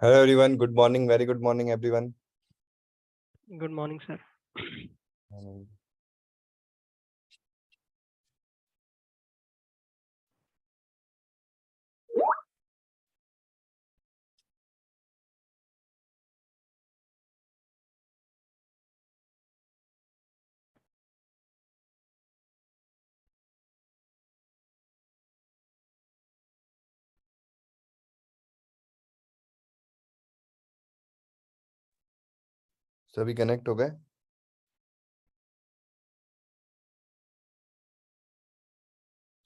Hello everyone, good morning, very good morning everyone. Good morning, sir. Um, सभी connect हो गए?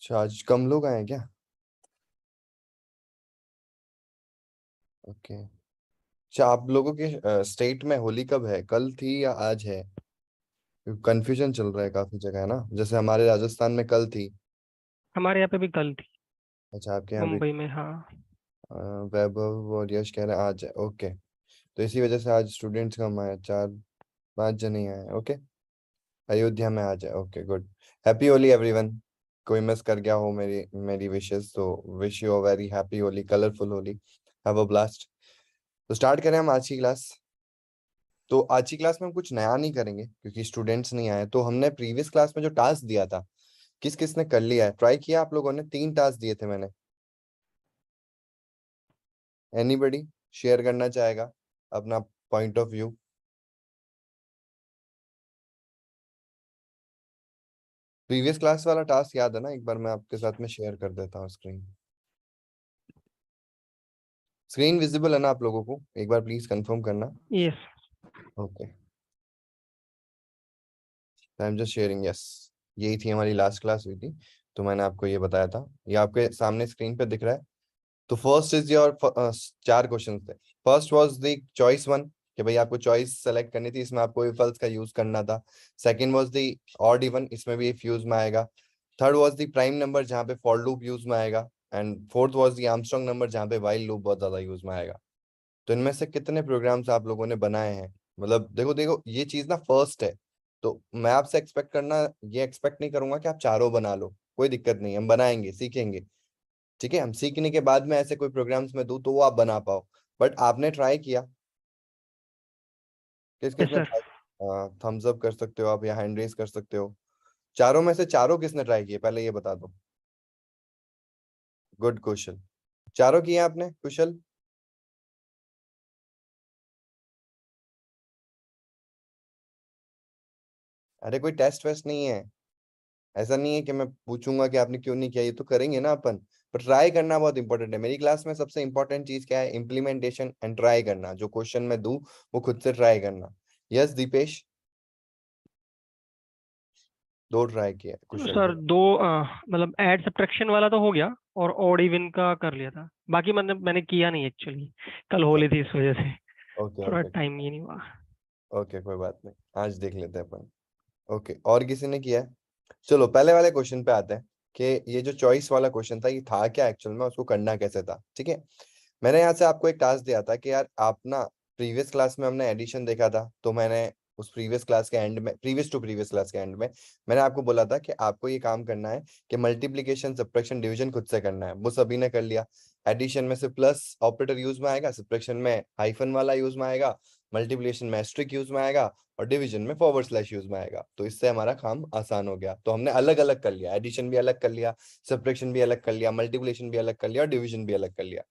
अच्छा, आज कम लोग आए हैं क्या? ओके। अच्छा, आप लोगों के स्टेट में होली कब है? कल थी या आज है? कंफ्यूजन चल रहा है काफी जगह, है ना? जैसे हमारे राजस्थान में कल थी। हमारे यहाँ पे भी कल थी। अच्छा, आपके यहाँ भी? मुंबई में, हाँ। वैभव और यश कह रहे हैं आज है। ओके। तो इसी वजह से आज स्टूडेंट्स कम आए, 4-5 जन ही आए। ओके। अयोध्या में आज है। Okay, good. Happy Holi everyone. कोई मिस कर गया हो मेरी मेरी विशेस, तो wish you a very happy Holi, colourful Holi. Have a blast. तो स्टार्ट करें हम आज की क्लास। तो आज की क्लास में हम कुछ नया नहीं करेंगे क्योंकि स्टूडेंट्स नहीं आए। तो हमने प्रीवियस क्लास में जो टास्क दिया था, किस किस ने कर लिया है? ट्राई किया आप लोगों ने? 3 टास्क दिए थे मैंने। एनीबडी शेयर करना चाहेगा अपना point of view? Previous class वाला टास्क याद है ना? एक बार मैं आपके साथ में शेयर कर देता हूँ स्क्रीन। स्क्रीन विजिबल है ना आप लोगों को? एक बार प्लीज कंफर्म करना। Yes. Okay, I am just sharing. Yes, यही थी हमारी लास्ट क्लास हुई थी। तो मैंने आपको ये बताया था, ये आपके सामने स्क्रीन पे दिख रहा है। तो फर्स्ट इज योर 4 क्वेश्चन थे। First was the choice one, कि भाई आपको चॉइस सेलेक्ट करनी थी, इसमें आपको इफ एल्स का यूज करना था। Second was the odd even, इसमें भी इफ यूज में आएगा। Third was the prime number, जहाँ पे फॉर लूप यूज में आएगा। And fourth was the Armstrong number, जहाँ पे वाइल लूप बहुत ज्यादा यूज में आएगा। तो इनमें से कितने प्रोग्राम्स आप लोगों ने बनाए हैं? मतलब देखो देखो, ये चीज ना फर्स्ट है। तो मैं आपसे एक्सपेक्ट करना, ये एक्सपेक्ट नहीं करूंगा कि आप चारों बना लो। कोई दिक्कत नहीं, हम बनाएंगे, सीखेंगे। ठीक है, हम सीखने के बाद में ऐसे कोई प्रोग्राम्स में दूं तो वो आप बना पाओ। बट आपने ट्राई किया? किस यस किसने सर। ट्राई? थम्स अप कर सकते हो आप या हैंड रेस कर सकते हो। चारों में से चारों किसने ट्राई किए, पहले ये बता दो। Good question. चारों किए आपने, कुशल? अरे कोई टेस्ट वेस्ट नहीं है। ऐसा नहीं है कि मैं पूछूंगा कि आपने क्यों नहीं किया, ये तो करेंगे ना अपन। पर ट्राई करना बहुत इंपॉर्टेंट है। मेरी क्लास में सबसे इंपॉर्टेंट चीज क्या है? इम्प्लीमेंटेशन एंड ट्राई करना। जो क्वेश्चन मैं दूं वो खुद से ट्राई करना। यस दीपेश? 2 ट्राई किया कुशल सर ने। दो मतलब ऐड सब्ट्रैक्शन वाला तो हो गया, और ऑड इवन का कर लिया था। बाकी मैंने किया नहीं एक्चुअली। कल होली थी इस वजह से ओके थोड़ा ओके। टाइम ही नहीं हुआ। ओके, कोई बात नहीं, आज देख लेते हैं अपन। ओके, और किसी ने किया है? चलो पहले वाले क्वेश्चन पे आते हैं कि ये जो चॉइस वाला क्वेश्चन था, ये था क्या एक्चुअल में, उसको करना कैसे था। ठीक है, मैंने यहाँ से आपको एक टास्क दिया था कि यार आप ना, प्रीवियस क्लास में हमने एडिशन देखा था, तो मैंने उस प्रीवियस क्लास के एंड में, प्रीवियस टू प्रीवियस क्लास के एंड में मैंने आपको बोला था कि आपको ये काम करना है कि मल्टीप्लिकेशन सब्ट्रैक्शन डिवीजन खुद से करना है। वो सभी ने कर लिया। एडिशन में से प्लस ऑपरेटर यूज में आएगा, सब्ट्रैक्शन में हाइफन वाला यूज में आएगा, मल्टीप्लिकेशन में एस्ट्रिक यूज में आएगा, और डिवीजन में फॉरवर्ड स्लैश यूज में आएगा। तो इससे हमारा काम आसान हो गया। तो हमने अलग अलग कर लिया, एडिशन भी अलग कर लिया, सब्ट्रैक्शन भी अलग कर लिया, मल्टीप्लिकेशन भी अलग कर लिया, और डिवीजन भी अलग कर लिया।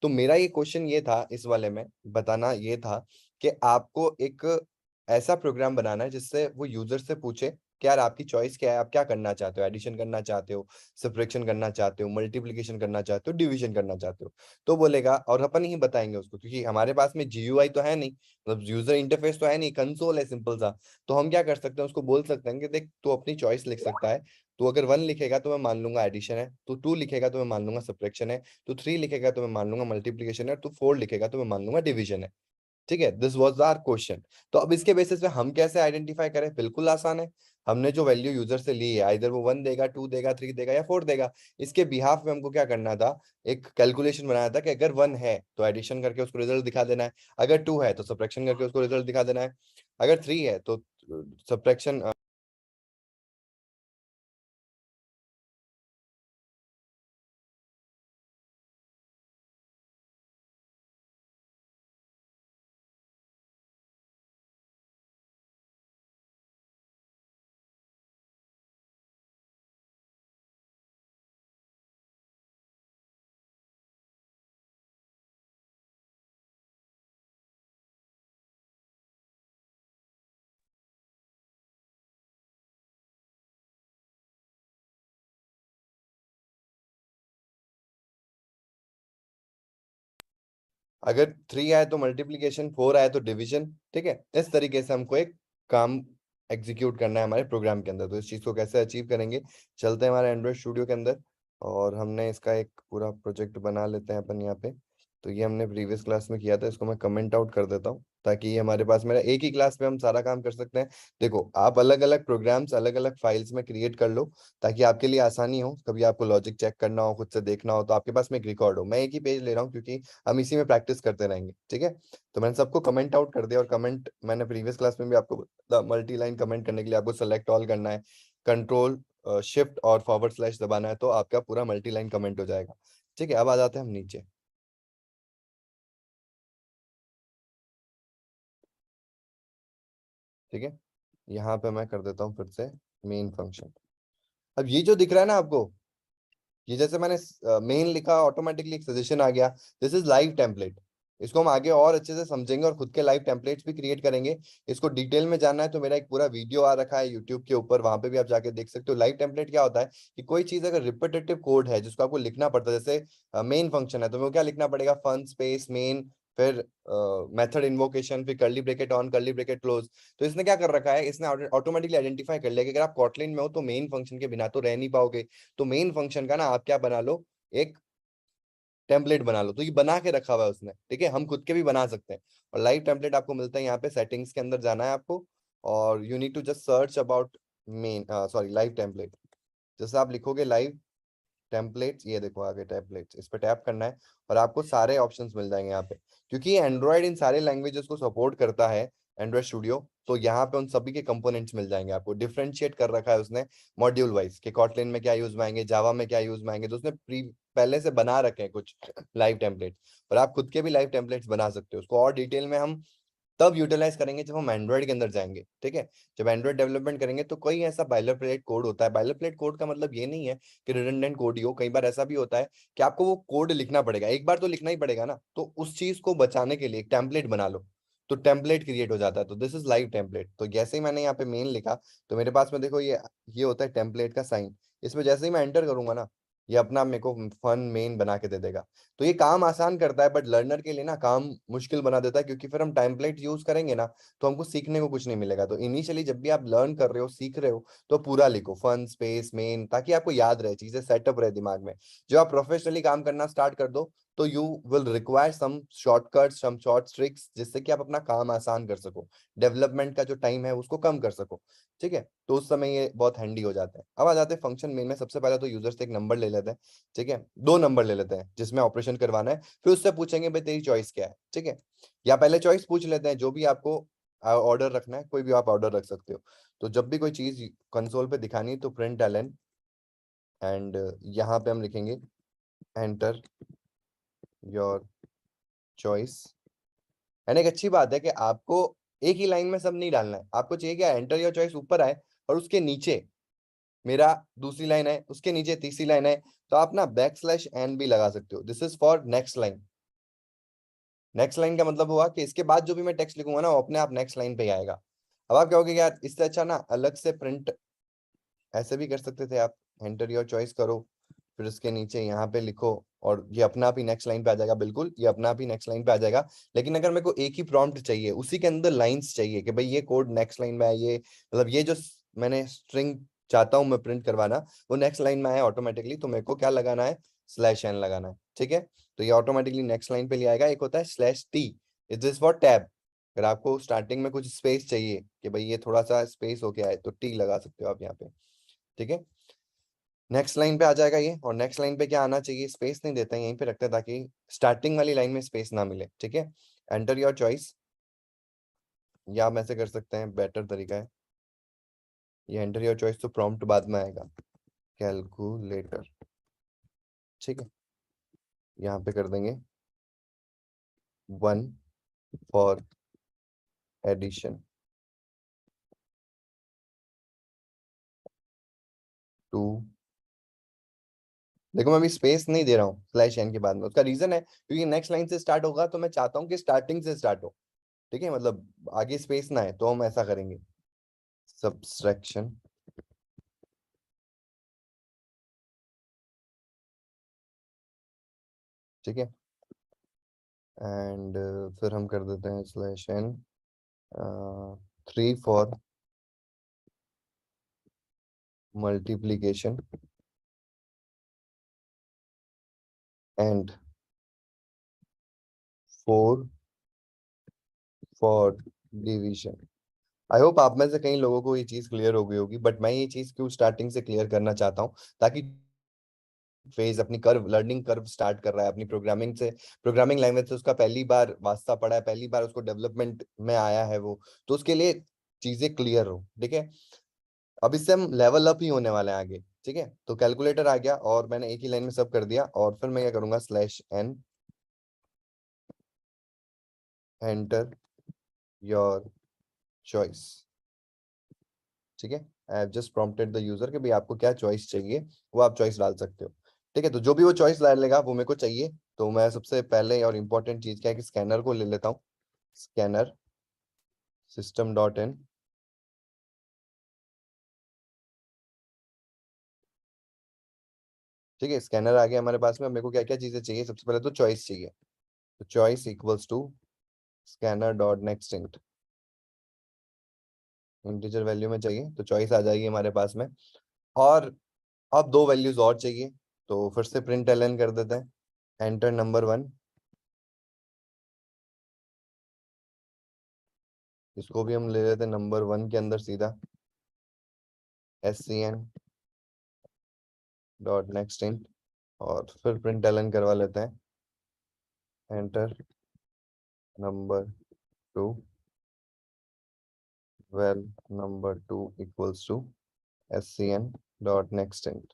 तो मेरा ये क्वेश्चन ये था, इस वाले में बताना ये था कि आपको एक ऐसा प्रोग्राम बनाना है जिससे वो यूजर से पूछे कि यार आपकी चॉइस क्या है, आप क्या करना चाहते हो? एडिशन करना चाहते हो, सब्ट्रैक्शन करना चाहते हो, मल्टीप्लिकेशन करना चाहते हो, डिवीजन करना चाहते हो? तो बोलेगा, और अपन ही बताएंगे उसको, क्योंकि हमारे पास में जीयूआई तो है नहीं, मतलब यूजर इंटरफेस तो है नहीं, कंसोल है सिंपल सा। तो हम क्या कर सकते हैं, उसको बोल सकते हैं कि देख तू अपनी चॉइस लिख सकता है। तो अगर 1 लिखेगा तो मैं मान लूंगा एडिशन है, तो 2 लिखेगा तो मैं मान लूंगा सब्ट्रैक्शन है, तो 3 लिखेगा तो मैं मान लूंगा मल्टीप्लिकेशन है, तो 4 लिखेगा तो मैं मान लूंगा डिवीजन है। ठीक है, दिस वाज आवर क्वेश्चन। तो अब इसके बेसिस पे हम कैसे आइडेंटिफाई करें? बिल्कुल आसान है। हमने जो वैल्यू यूजर से ली है, आइदर वो 1 देगा, 2 देगा, 3 देगा या 4 देगा, इसके बिहाफ में हमको क्या करना था? एक कैलकुलेशन बनाया था कि अगर 1 है तो एडिशन करके उसको रिजल्ट दिखा देना है, अगर 2 है तो सब्ट्रैक्शन करके उसको रिजल्ट दिखा देना है, अगर 3 है तो सब्ट्रैक्शन अगर 3 आए तो मल्टीप्लीकेशन, 4 आए तो डिवीजन। ठीक है, इस तरीके से हमको एक काम एग्जीक्यूट करना है हमारे प्रोग्राम के अंदर। तो इस चीज को कैसे अचीव करेंगे, चलते हैं हमारे एंड्रॉइड स्टूडियो के अंदर, और हमने इसका एक पूरा प्रोजेक्ट बना लेते हैं अपन यहाँ पे। तो ये हमने प्रीवियस क्लास में किया था, इसको मैं कमेंट आउट कर देता हूँ ताकि ये हमारे पास, मेरा एक ही क्लास में हम सारा काम कर सकते हैं। देखो, आप अलग अलग प्रोग्राम्स अलग अलग फाइल्स में क्रिएट कर लो ताकि आपके लिए आसानी हो, कभी आपको लॉजिक चेक करना हो, खुद से देखना हो, तो आपके पास में एक रिकॉर्ड हो। मैं एक ही पेज ले रहा हूँ क्योंकि हम इसी में प्रैक्टिस करते रहेंगे। ठीक है, तो मैंने सबको कमेंट आउट कर दिया, और कमेंट मैंने प्रीवियस क्लास में भी आपको मल्टी लाइन कमेंट करने के लिए आपको सेलेक्ट ऑल करना है, कंट्रोल शिफ्ट और फॉरवर्ड स्लैश दबाना है, तो आपका पूरा मल्टी लाइन कमेंट हो जाएगा। ठीक है, अब आ जाते हैं हम नीचे। ठीक है, यहाँ पे मैं कर देता हूँ फिर से मेन फंक्शन। अब ये जो दिख रहा है ना आपको, ये जैसे मैंने मेन लिखा, ऑटोमेटिकली एक सजेशन आ गया, दिस इज लाइव टेम्पलेट। इसको हम आगे और अच्छे से समझेंगे और खुद के लाइव टेम्पलेट्स भी क्रिएट करेंगे। इसको डिटेल में जानना है तो मेरा एक पूरा वीडियो आ रखा है यूट्यूब के ऊपर, वहां पे भी आप जाके देख सकते हो। लाइव टेम्पलेट क्या होता है कि कोई चीज अगर रिपीटेटिव कोड है जिसको आपको लिखना पड़ता है, जैसे मेन फंक्शन है तो मेरे को क्या लिखना पड़ेगा, फन स्पेस मेन, फिर मेथड इन्वोकेशन, फिर curly bracket on curly bracket close. तो इसने क्या कर रखा है, इसने ऑटोमेटिकली आइडेंटिफाई कर लिया कि अगर आप कॉटलिन में हो तो मेन फंक्शन के बिना तो रह नहीं पाओगे। तो मेन फंक्शन का ना आप क्या बना लो, एक टेम्पलेट बना लो। तो ये बना के रखा हुआ है उसने। ठीक है, हम खुद के भी बना सकते हैं। और लाइव टेम्पलेट आपको मिलता है यहाँ पे, सेटिंग्स के अंदर जाना है आपको, और you need to just search about main, sorry, live template. जैसे आप लिखोगे लाइव टेम्पलेट्स, ये देखो आगे टेम्पलेट्स, इस पे टैप करना है और आपको सारे ऑप्शंस मिल जाएंगे यहाँ पे। क्योंकि एंड्रॉयड इन सारे लैंग्वेजेस को सपोर्ट करता है, एंड्रॉयड स्टूडियो, तो यहाँ पे उन सभी के कंपोनेंट्स मिल जाएंगे आपको। डिफरेंशिएट कर रखा है उसने मॉड्यूल वाइज कि कॉटलिन में क्या यूज में आएंगे, जावा में क्या यूज में आएंगे, तो उसने पहले से बना रखे हैं कुछ लाइव टेम्पलेट। और आप खुद के भी लाइव टेम्पलेट्स बना सकते हो। उसको और डिटेल में हम तब यूटिलाइज करेंगे जब हम एंड्रॉइड के अंदर जाएंगे। ठीक है, जब एंड्रॉइड डेवलपमेंट करेंगे तो कोई ऐसा बाइलर प्लेट कोड होता है। बाइलर प्लेट कोड का मतलब ये नहीं है कि रिडंडेंट कोड ही हो, कई बार ऐसा भी होता है कि आपको वो कोड लिखना पड़ेगा, एक बार तो लिखना ही पड़ेगा ना, तो उस चीज को बचाने के लिए एक टेम्पलेट बना लो, तो टेम्पलेट क्रिएट हो जाता है। तो दिस इज लाइव टेम्पलेट। तो जैसे ही मैंने यहाँ पे मेन लिखा तो मेरे पास में देखो ये होता है टेम्पलेट का साइन। इसमें जैसे ही मैं एंटर करूंगा ना, ये अपना मेरे को फन मेन बना के दे देगा। तो ये काम आसान करता है, बट लर्नर के लिए ना काम मुश्किल बना देता है, क्योंकि फिर हम टेम्पलेट यूज करेंगे ना तो हमको सीखने को कुछ नहीं मिलेगा। तो इनिशियली जब भी आप लर्न कर रहे हो, सीख रहे हो, तो पूरा लिखो फन स्पेस मेन, ताकि आपको याद रहे, चीजें सेटअप रहे दिमाग में। जब आप प्रोफेशनली काम करना स्टार्ट कर दो तो you will require some shortcuts, some short tricks, जिससे कि आप अपना काम आसान कर सको, डेवलपमेंट का जो टाइम है उसको कम कर सको। ठीक है, तो उस समय ये बहुत हैंडी हो जाता है। अब आ जाते हैं फंक्शन मेन में। सबसे पहले तो यूजर से एक नंबर ले लेते हैं। ठीक है, 2 नंबर ले लेते हैं जिसमें ऑपरेशन करवाना है, फिर उससे पूछेंगे भाई तेरी चॉइस क्या है। ठीक है, या पहले चॉइस पूछ लेते हैं, जो भी आपको ऑर्डर रखना है, कोई भी आप ऑर्डर रख सकते हो। तो जब भी कोई चीज कंसोल पे दिखानी है तो प्रिंट एलन, एंड यहाँ पे हम लिखेंगे एंटर योर चॉइस। एंड एक अच्छी बात है कि आपको एक ही लाइन में सब नहीं डालना है, आपको चाहिए कि एंटर योर चॉइस ऊपर आए और उसके नीचे मेरा दूसरी लाइन है, उसके नीचे तीसरी लाइन है, तो आप ना बैक स्लैश एन भी लगा सकते हो, this is for next line. Next line का मतलब हुआ कि इसके बाद जो भी मैं टेक्स्ट लिखूंगा ना वो अपने आप नेक्स्ट लाइन पे ही आएगा। अब आप कहोगे कि यार इससे अच्छा ना अलग से प्रिंट ऐसे भी कर सकते थे आप, एंटर योर चॉइस करो, फिर उसके नीचे यहाँ पे लिखो, और ये अपना आप ही नेक्स्ट लाइन पे आ जाएगा। बिल्कुल, ये अपना आप ही नेक्स्ट लाइन पे आ जाएगा। लेकिन अगर मेरे को एक ही प्रॉम्प्ट चाहिए, उसी के अंदर लाइंस चाहिए कि भाई ये कोड नेक्स्ट लाइन में है, ये मतलब ये जो मैंने स्ट्रिंग चाहता हूँ मैं प्रिंट करवाना, वो नेक्स्ट लाइन में आया ऑटोमेटिकली, तो मेरे को क्या लगाना है, स्लैश एन लगाना है। ठीक है, तो ये ऑटोमेटिकली नेक्स्ट लाइन पे ले आएगा। एक होता है slash T, is this for tab. अगर आपको स्टार्टिंग में कुछ स्पेस चाहिए कि भाई ये थोड़ा सा स्पेस हो गया है, तो टी लगा सकते हो आप यहाँ पे। ठीक है, नेक्स्ट लाइन पे आ जाएगा ये। और नेक्स्ट लाइन पे क्या आना चाहिए, स्पेस नहीं देते हैं, यहीं पे रखते हैं ताकि स्टार्टिंग वाली लाइन में स्पेस ना मिले। ठीक है, एंटर योर चॉइस, या हम ऐसे कर सकते हैं, बेटर तरीका है ये, एंटर योर चॉइस तो प्रॉम्प्ट बाद में आएगा, कैलकुलेटर। ठीक है, यहाँ पे कर देंगे 1 फॉर एडिशन, 2। देखो मैं अभी स्पेस नहीं दे रहा हूँ स्लैश एन के बाद में, उसका रीजन है क्योंकि नेक्स्ट लाइन से स्टार्ट होगा तो मैं चाहता हूँ कि स्टार्टिंग से स्टार्ट हो। ठीक है, मतलब आगे स्पेस ना है, तो हम ऐसा करेंगे, सब्सट्रैक्शन। ठीक है, एंड फिर हम कर देते हैं /n 3 for multiplication and 4 for division. I hope आप में से कई लोगों को ये चीज क्लियर हो गई होगी, बट मैं ये चीज क्यों स्टार्टिंग से क्लियर करना चाहता हूँ, ताकि फेज अपनी कर्व लर्निंग कर्व स्टार्ट कर रहा है अपनी प्रोग्रामिंग से, प्रोग्रामिंग लैंग्वेज से उसका पहली बार वास्ता पड़ा है, पहली बार उसको डेवलपमेंट में आया है वो, तो उसके लिए चीजें क्लियर हो। ठीक है, अब इससे हम लेवल अप ही होने वाले हैं आगे। ठीक है, तो कैलकुलेटर आ गया और मैंने एक ही लाइन में सब कर दिया, और फिर मैं क्या करूंगा /n एंटर योर चॉइस। ठीक है, I have just prompted the user कि भाई आपको क्या चॉइस चाहिए, वो आप चॉइस डाल सकते हो। ठीक है, तो जो भी वो चॉइस डालेगा वो मेरे को चाहिए। तो मैं सबसे पहले और इम्पोर्टेंट चीज क्या है कि स्कैनर को ले लेता हूँ, स्कैनर system.in। ठीक है, स्कैनर आ गया हमारे पास में। अब मेरे को क्या क्या चीजें चाहिए, सबसे पहले तो चॉइस चाहिए, तो choice equals to scanner dot next int, integer value में चाहिए, तो चॉइस आ जाएगी हमारे पास में। और अब दो वैल्यूज और चाहिए, तो फिर से प्रिंट एलन कर देते हैं, एंटर नंबर 1। इसको भी हम ले लेते हैं नंबर 1 के अंदर सीधा scn डॉट नेक्स्ट इंट, और फिर प्रिंट एलन करवा लेते हैं, enter number 2 val number 2 equals to scn dot next int.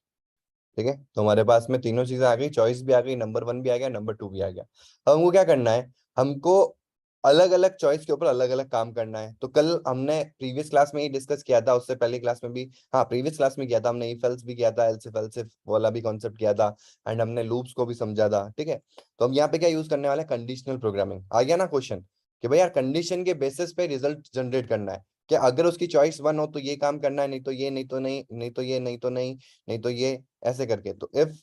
ठीक है, तो हमारे पास में तीनों चीजें आ गई, चॉइस भी आ गई, नंबर 1 भी आ गया, नंबर 2 भी आ गया। अब हमको क्या करना है, हमको अलग अलग चॉइस के ऊपर अलग अलग काम करना है। तो कल हमने प्रीवियस क्लास में ही डिस्कस किया था, उससे पहले क्लास में भी, हाँ प्रीवियस क्लास में किया था हमने, इफ एल्स भी किया था, एल्स इफ एल्स इफ वाला भी कॉन्सेप्ट किया था, एंड हमने लूप्स को भी समझा था। ठीक है, तो हम यहाँ पे क्या यूज करने वाले हैं, कंडीशनल प्रोग्रामिंग। आ गया ना क्वेश्चन कि भाई यार कंडीशन के बेसिस पे रिजल्ट जनरेट करना है, कि अगर उसकी चॉइस 1 हो तो ये काम करना है, नहीं तो ये, नहीं तो नहीं, नहीं तो ये, नहीं तो नहीं, नहीं तो ये, ऐसे करके। तो इफ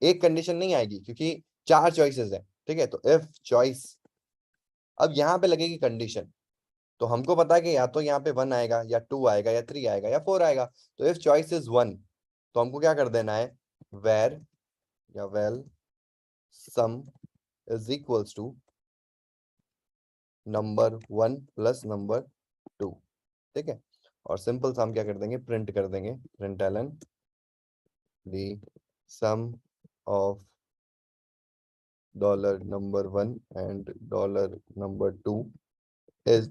एक कंडीशन नहीं आएगी क्योंकि 4 चॉइसेस है। ठीक है, तो इफ चॉइस, अब यहाँ पे लगेगी कंडीशन, तो हमको पता है कि या तो यहाँ पे 1 आएगा, या 2 आएगा, या 3 आएगा, या 4 आएगा। तो इफ चॉइस इज 1, तो हमको क्या कर देना है, वेर या val sum is equals to number 1 plus number 2। ठीक है, और सिंपल सा हम क्या कर देंगे, प्रिंट कर देंगे, print Elon the sum of dollar number 1 and dollar number 2 is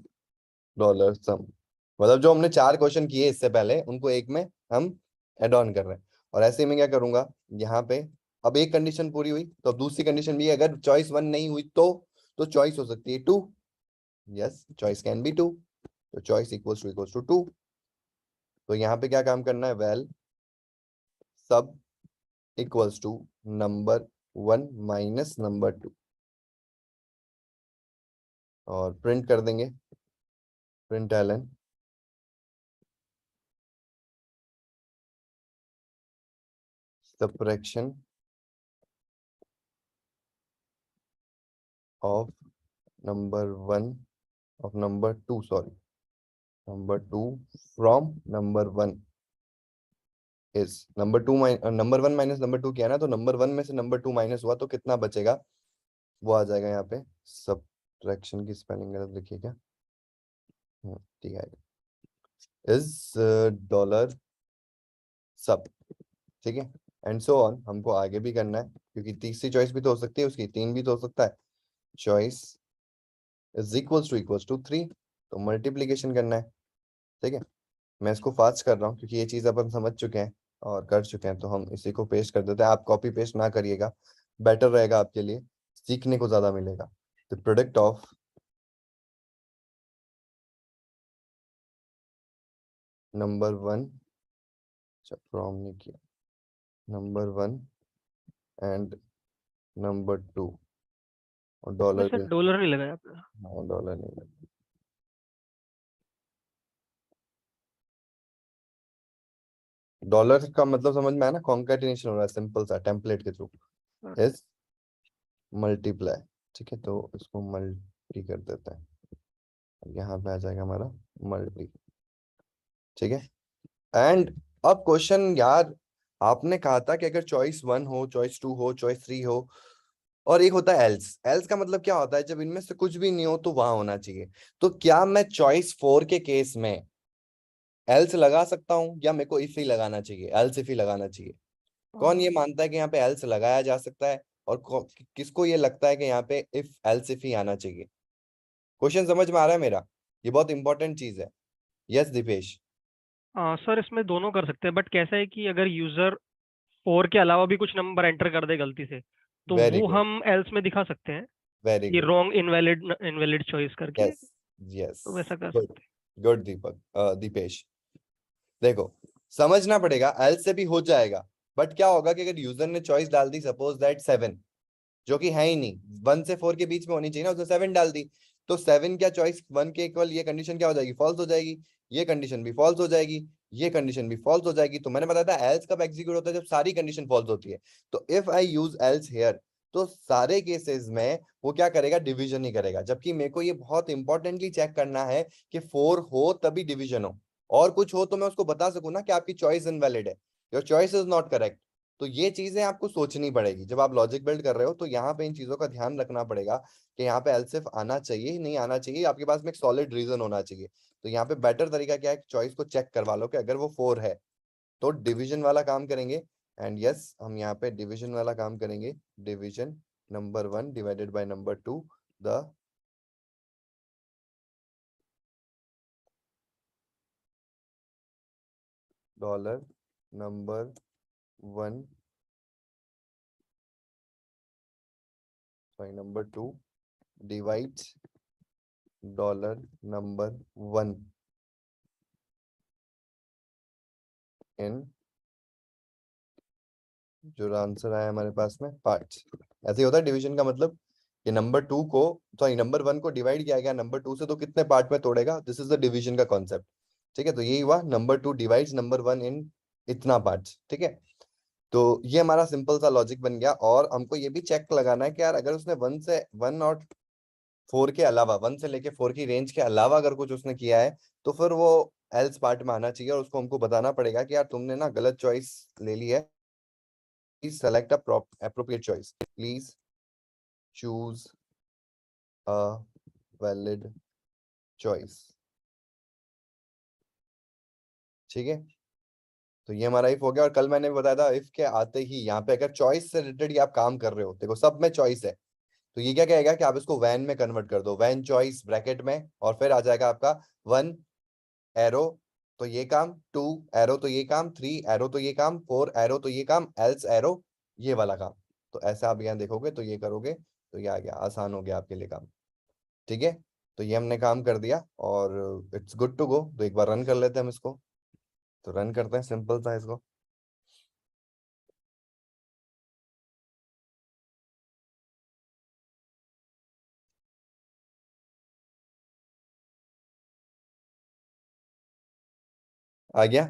dollar sum. मतलब जो हमने 4 क्वेश्चन किए इससे पहले, उनको एक में हम एड ऑन कर रहे हैं। और ऐसे ही मैं क्या करूंगा यहाँ पे, अब एक कंडीशन पूरी हुई, तो अब दूसरी कंडीशन भी है, अगर चॉइस 1 नहीं हुई तो चॉइस हो सकती है 2। यस, चॉइस कैन बी 2, तो चॉइस इक्वल्स टू 2। तो यहाँ पे क्या काम करना है, val sub equals to number 1 minus number 2, और प्रिंट कर देंगे, print Elon subtraction of number 1 of number 2, sorry number 2 from number 1 is number 1 minus number 2 किया ना, तो नंबर 1 में से नंबर 2 माइनस हुआ तो कितना बचेगा, वो आ जाएगा यहाँ पे। सब्ट्रैक्शन की स्पेलिंग गलत लिखी क्या, ठीक है, इज डॉलर सब। ठीक है, एंड सो ऑन, हमको आगे भी करना है, क्योंकि तीसरी चॉइस भी तो हो सकती है उसकी, 3 भी तो हो सकता है। चॉइस इज इक्वल्स टू 3, तो मल्टीप्लीकेशन करना है। ठीक है, मैं इसको फास्ट कर रहा हूँ क्योंकि ये चीज अपन समझ चुके हैं और कर चुके हैं, तो हम इसी को पेस्ट कर देते हैं। आप कॉपी पेस्ट ना करिएगा, बेटर रहेगा आपके लिए, सीखने को ज्यादा मिलेगा। The product of number 1, from नहीं किया, नंबर 1 एंड नंबर 2, और डॉलर वैसे भी, डॉलर नहीं लगाया आपने? हाँ डॉलर नहीं लगा। डॉलर का मतलब समझ में आया ना, कॉन्कैटिनेशन हो रहा है सिंपल सा टेम्पलेट के थ्रू, हाँ। Is multiply. ठीक है, तो इसको मल्टी कर देते हैं, यहाँ पे आ जाएगा हमारा मल्टी। ठीक है, एंड अब क्वेश्चन यार, आपने कहा था कि अगर चॉइस 1 हो, चॉइस 2 हो, चॉइस 3 हो, और एक होता है एल्स। एल्स का मतलब क्या होता है, जब इनमें से कुछ भी नहीं हो तो वहां होना चाहिए। तो क्या मैं चॉइस 4 के केस में एल्स लगा सकता हूँ, या मेरे को इफ ही लगाना चाहिए, एल्स इफ ही लगाना चाहिए? कौन ये मानता है कि यहाँ पे एल्स लगाया जा सकता है, और किसको ये लगता है कि यहाँ पे इफ एल्स इफ ही आना चाहिए? क्वेश्चन समझ में आ रहा है मेरा? ये बहुत इंपॉर्टेंट चीज है। यस दीपेश। सर इसमें दोनों कर सकते हैं, बट कैसा है कि अगर यूजर 4 के अलावा भी कुछ नंबर एंटर कर दे गलती से, तो वेरी वो गुड, हम एल्स में दिखा सकते हैं वेरी कि good. Wrong invalid invalid choice करके। Yes, yes. तो वैसा कर गुड, सकते गुड दीपक, दीपेश। देखो, समझना पड़ेगा, एल से भी हो जाएगा, बट क्या होगा कि अगर यूजर ने चॉइस डाल दी सपोज दैट 7, जो कि है ही नहीं, 1 से 4 के बीच में होनी चाहिए ना, उसने 7 डाल दी, तो 7 क्या चॉइस 1 के इक्वल, ये कंडीशन क्या हो जाएगी, फॉल्स हो जाएगी, ये कंडीशन भी फॉल्स हो जाएगी, ये कंडीशन भी फॉल्स हो जाएगी। तो मैंने बताया था एल्स कब एग्जीक्यूट होता है, जब सारी कंडीशन फॉल्स होती है। तो if I use else here, तो सारे केसेस में वो क्या करेगा, डिवीजन ही करेगा। जबकि मेरे को ये बहुत इंपॉर्टेंटली चेक करना है कि 4 हो तभी डिवीजन हो, और कुछ हो तो मैं उसको बता सकूं ना कि आपकी चॉइस इनवैलिड है, your choice is not correct. तो ये चीजें आपको सोचनी पड़ेगी जब आप लॉजिक बिल्ड कर रहे हो, तो यहाँ पे इन चीजों का ध्यान रखना पड़ेगा कि यहाँ पे एलसिफ आना चाहिए नहीं आना चाहिए, आपके पास में एक सॉलिड रीजन होना चाहिए। तो यहाँ पे बेटर तरीका क्या है, चॉइस को चेक करवा लो कि अगर वो 4 है तो डिवीजन वाला काम करेंगे। एंड यस, हम यहाँ पे डिवीजन वाला काम करेंगे। Division number 1 divided by number 2, the dollar number 1, sorry number 2 divides dollar number 1 इन, जो आंसर आया हमारे पास में, पार्ट्स। ऐसे ही होता है डिवीजन का मतलब, कि नंबर 2 को, सॉरी नंबर 1 को डिवाइड किया गया नंबर 2 से, तो कितने पार्ट में तोड़ेगा, दिस इज द डिवीजन का कॉन्सेप्ट। ठीक है, तो यही हुआ, नंबर 2 डिवाइड्स नंबर 1 इन इतना पार्ट्स। ठीक है, तो ये हमारा सिंपल सा लॉजिक बन गया। और हमको ये भी चेक लगाना है कि यार अगर उसने 1 और 4 के अलावा, 1 से लेके 4 की रेंज के अलावा अगर कुछ उसने किया है, तो फिर वो एल्स पार्ट में आना चाहिए, और उसको हमको बताना पड़ेगा कि यार तुमने ना गलत चॉइस ले ली है, please select a appropriate choice. Please choose a valid choice. ठीक है, तो ये हमारा इफ हो गया। और कल मैंने भी बताया था, इफ के आते ही यहाँ पे अगर चॉइस से रिलेटेड ही आप काम कर रहे हो, देखो सब में चॉइस है, तो ये क्या कहेगा कि आप इसको वैन में कन्वर्ट कर दो, वैन चॉइस ब्रैकेट में, और फिर आ जाएगा आपका 1 एरो तो ये काम, 2 एरो तो ये काम, 3 एरो तो ये काम, 4 एरो तो ये काम, एल्स एरो ये वाला काम। तो ऐसा आप यहाँ देखोगे तो ये करोगे, तो ये आ गया, आसान हो गया आपके लिए काम। ठीक है, तो ये हमने काम कर दिया, और इट्स गुड टू गो। तो एक बार रन कर लेते हैं हम इसको। तो रन करते हैं, सिंपल था इसको। आ गया,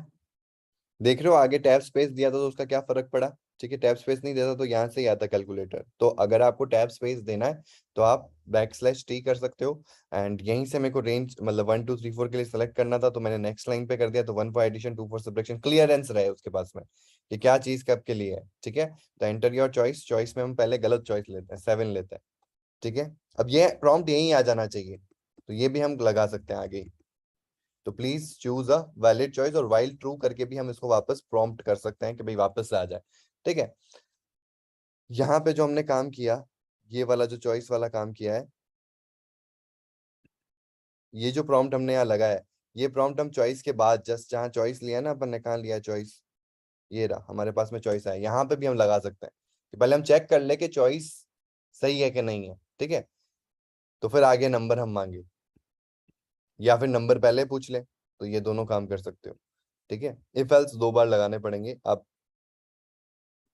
देख रहे हो आगे टैब स्पेस दिया था तो उसका क्या फर्क पड़ा। ठीक है, टैब स्पेस नहीं देता तो यहाँ से ही आता कैलकुलेटर। तो अगर आपको टैब स्पेस देना है तो आप \t कर सकते हो। एंड यहीं से मेरे को रेंज मतलब 1 2 3 4 के लिए सेलेक्ट करना था, तो मैंने नेक्स्ट लाइन पे कर दिया। तो 1 for addition, 2 for subtraction, clearance रहे उसके पास में कि क्या चीज कब के लिए है। ठीक है, तो एंटर योर चॉइस। चॉइस में हम पहले गलत चॉइस लेते हैं, 7 लेते हैं। ठीक है, अब ये प्रॉम्प्ट यहीं आ जाना चाहिए, तो ये भी हम लगा सकते हैं आगे ही। तो please choose a valid choice, और वाइल ट्रू करके भी हम इसको वापस प्रॉम्प्ट कर सकते हैं कि भाई वापस से आ जाए। ठीक है, यहाँ पे जो हमने काम किया, ये वाला जो चॉइस वाला काम किया है, ये जो प्रॉम्प्ट हमने यहाँ लगाया है, ये प्रॉम्प्ट हम चॉइस के बाद जस्ट जहाँ चॉइस लिया ना अपन ने, कहाँ लिया चॉइस, ये रहा हमारे पास में चॉइस है, यहाँ पे भी हम लगा सकते हैं कि पहले हम चेक कर ले कि चॉइस सही है कि नहीं है। ठीक है, तो फिर आगे नंबर हम मांगे, या फिर नंबर पहले पूछ ले, तो ये दोनों काम कर सकते हो। ठीक है, इफ एल्स 2 बार लगाने पड़ेंगे आप,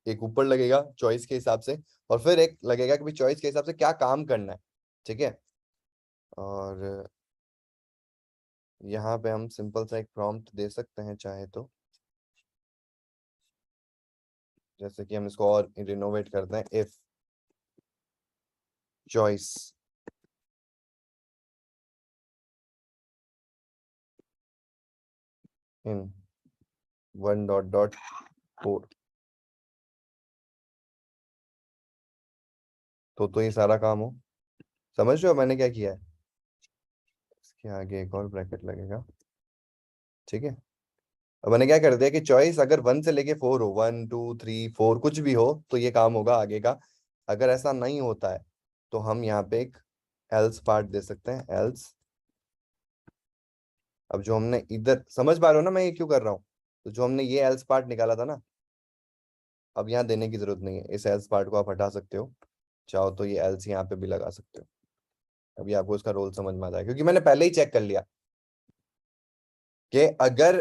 एक ऊपर लगेगा चॉइस के हिसाब से, और फिर एक लगेगा कि भाई चॉइस के हिसाब से क्या काम करना है। ठीक है, और यहाँ पे हम सिंपल सा एक प्रॉम्प्ट दे सकते हैं चाहे तो, जैसे कि हम इसको और रिनोवेट करते हैं, इफ चॉइस इन 1.4 तो ये सारा काम हो। समझ रहे हो मैंने क्या किया है? इसके आगे एक और ब्रैकेट लगेगा, ठीक है। अब मैंने क्या कर दिया कि चॉइस अगर 1 से लेके 4 हो, 1 2 3 4 कुछ भी हो तो ये काम होगा आगे का। अगर ऐसा नहीं होता है तो हम यहाँ पे एक एल्स पार्ट दे सकते हैं, एल्स। अब जो हमने इधर, समझ पा रहे हो ना मैं ये क्यों कर रहा हूँ? तो जो हमने ये एल्स पार्ट निकाला था ना, अब यहाँ देने की जरूरत नहीं है। इस एल्स पार्ट को आप हटा सकते हो, चाहो तो ये एल्स यहाँ पे भी लगा सकते हो। अभी आपको इसका रोल समझ में आ जाएगा, क्योंकि मैंने पहले ही चेक कर लिया कि अगर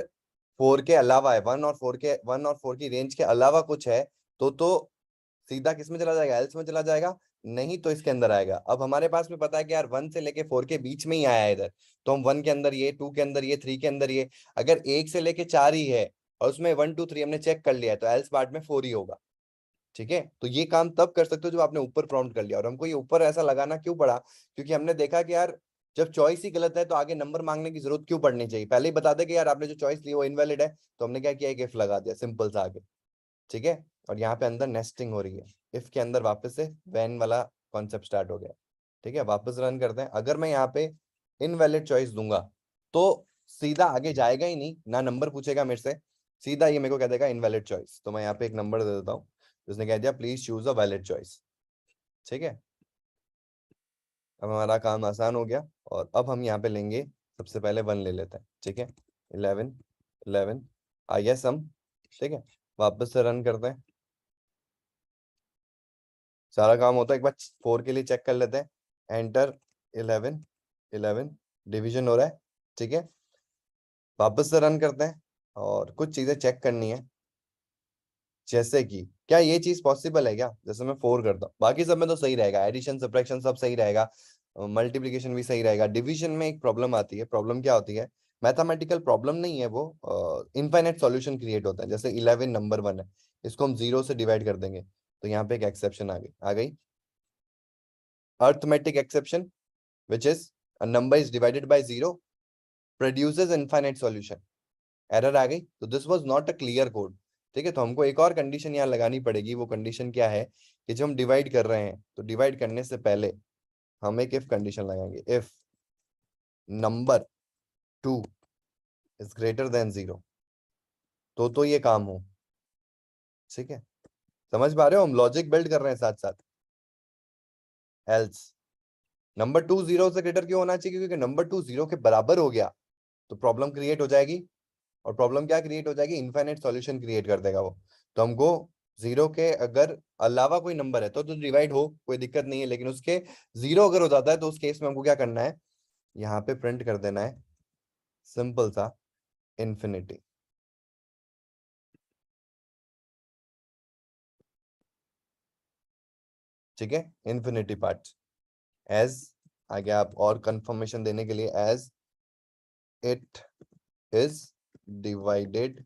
4 के अलावा है, 1 और 4 की रेंज के अलावा कुछ है तो सीधा किस में चला जाएगा? एल्स में चला जाएगा। नहीं तो इसके अंदर आएगा। अब हमारे पास में पता है कि यार 1 से लेके 4 के बीच में ही आया है इधर, तो हम 1 के अंदर ये, 2 के अंदर ये, 3 के अंदर ये। अगर 1 से लेके 4 ही है और उसमें 1 2 3 हमने चेक कर लिया है, तो एल्स पार्ट में 4 ही होगा। ठीक है, तो ये काम तब कर सकते हो जब आपने ऊपर प्रॉम्प्ट कर लिया। और हमको ये ऊपर ऐसा लगाना क्यों पड़ा? क्योंकि हमने देखा कि यार जब चॉइस ही गलत है तो आगे नंबर मांगने की जरूरत क्यों पड़नी चाहिए? पहले ही बता दे कि यार आपने जो चॉइस ली वो इनवैलिड है। तो हमने क्या किया, एक इफ लगा दिया सिंपल सा आगे। ठीक है, और यहाँ पे अंदर नेस्टिंग हो रही है। इफ के अंदर वापस से व्हेन वाला कॉन्सेप्ट स्टार्ट हो गया। ठीक है, वापस रन करते हैं। अगर मैं यहाँ पे इनवैलिड चॉइस दूंगा तो सीधा आगे जाएगा ही नहीं, ना नंबर पूछेगा मेरे से, सीधा ये मेरे को कह देगा इनवैलिड चॉइस। तो मैं यहाँ पे एक नंबर दे देता हूँ, उसने कह दिया please choose a valid choice. ठीक है, अब हमारा काम आसान हो गया। और अब हम यहाँ पे लेंगे, सबसे पहले 1 ले लेते हैं। ठीक है, 11 11 आ गया सम। ठीक है, वापस से रन करते हैं। सारा काम होता है, एक बार 4 के लिए चेक कर लेते हैं। एंटर 11 11 डिवीजन हो रहा है। ठीक है, वापस से रन करते हैं और कुछ चीजें चेक करनी है। जैसे कि क्या ये चीज पॉसिबल है क्या? जैसे मैं 4 करता हूँ, बाकी सब में तो सही रहेगा, एडिशन सब्ट्रैक्शन सब सही रहेगा, मल्टीप्लिकेशन भी सही रहेगा। डिवीजन में एक प्रॉब्लम आती है। प्रॉब्लम क्या होती है? मैथमेटिकल प्रॉब्लम नहीं है वो, इनफाइनाइट सॉल्यूशन क्रिएट होता है। जैसे 11 नंबर 1 है, इसको हम 0 से डिवाइड कर देंगे तो यहाँ पे एक एक्सेप्शन आ गई arithmetic exception, which is a number is divided by 0 produces infinite solution। Error आ गई, तो this was not a clear code. ठीक है, तो हमको एक और कंडीशन यहाँ लगानी पड़ेगी। वो कंडीशन क्या है कि जब हम डिवाइड कर रहे हैं तो डिवाइड करने से पहले हम एक इफ कंडीशन लगाएंगे। If number 2 is greater than 0 तो ये काम हो। ठीक है, समझ पा रहे हो? हम लॉजिक बिल्ड कर रहे हैं साथ साथ। एल्स नंबर 2 0 से ग्रेटर क्यों होना चाहिए? क्योंकि नंबर 2 0 के बराबर हो गया तो प्रॉब्लम क्रिएट हो जाएगी। और प्रॉब्लम क्या क्रिएट हो जाएगी? इनफाइनाइट सॉल्यूशन क्रिएट कर देगा वो। तो हमको 0 के अगर अलावा कोई नंबर है तो डिवाइड हो, कोई दिक्कत नहीं है। लेकिन उसके 0 अगर हो जाता है तो उस केस में हमको क्या करना है? यहाँ पे प्रिंट कर देना है सिंपल सा इन्फिनिटी। ठीक है, इन्फिनिटी पार्ट एज, आगे आप और कंफर्मेशन देने के लिए, as it is divided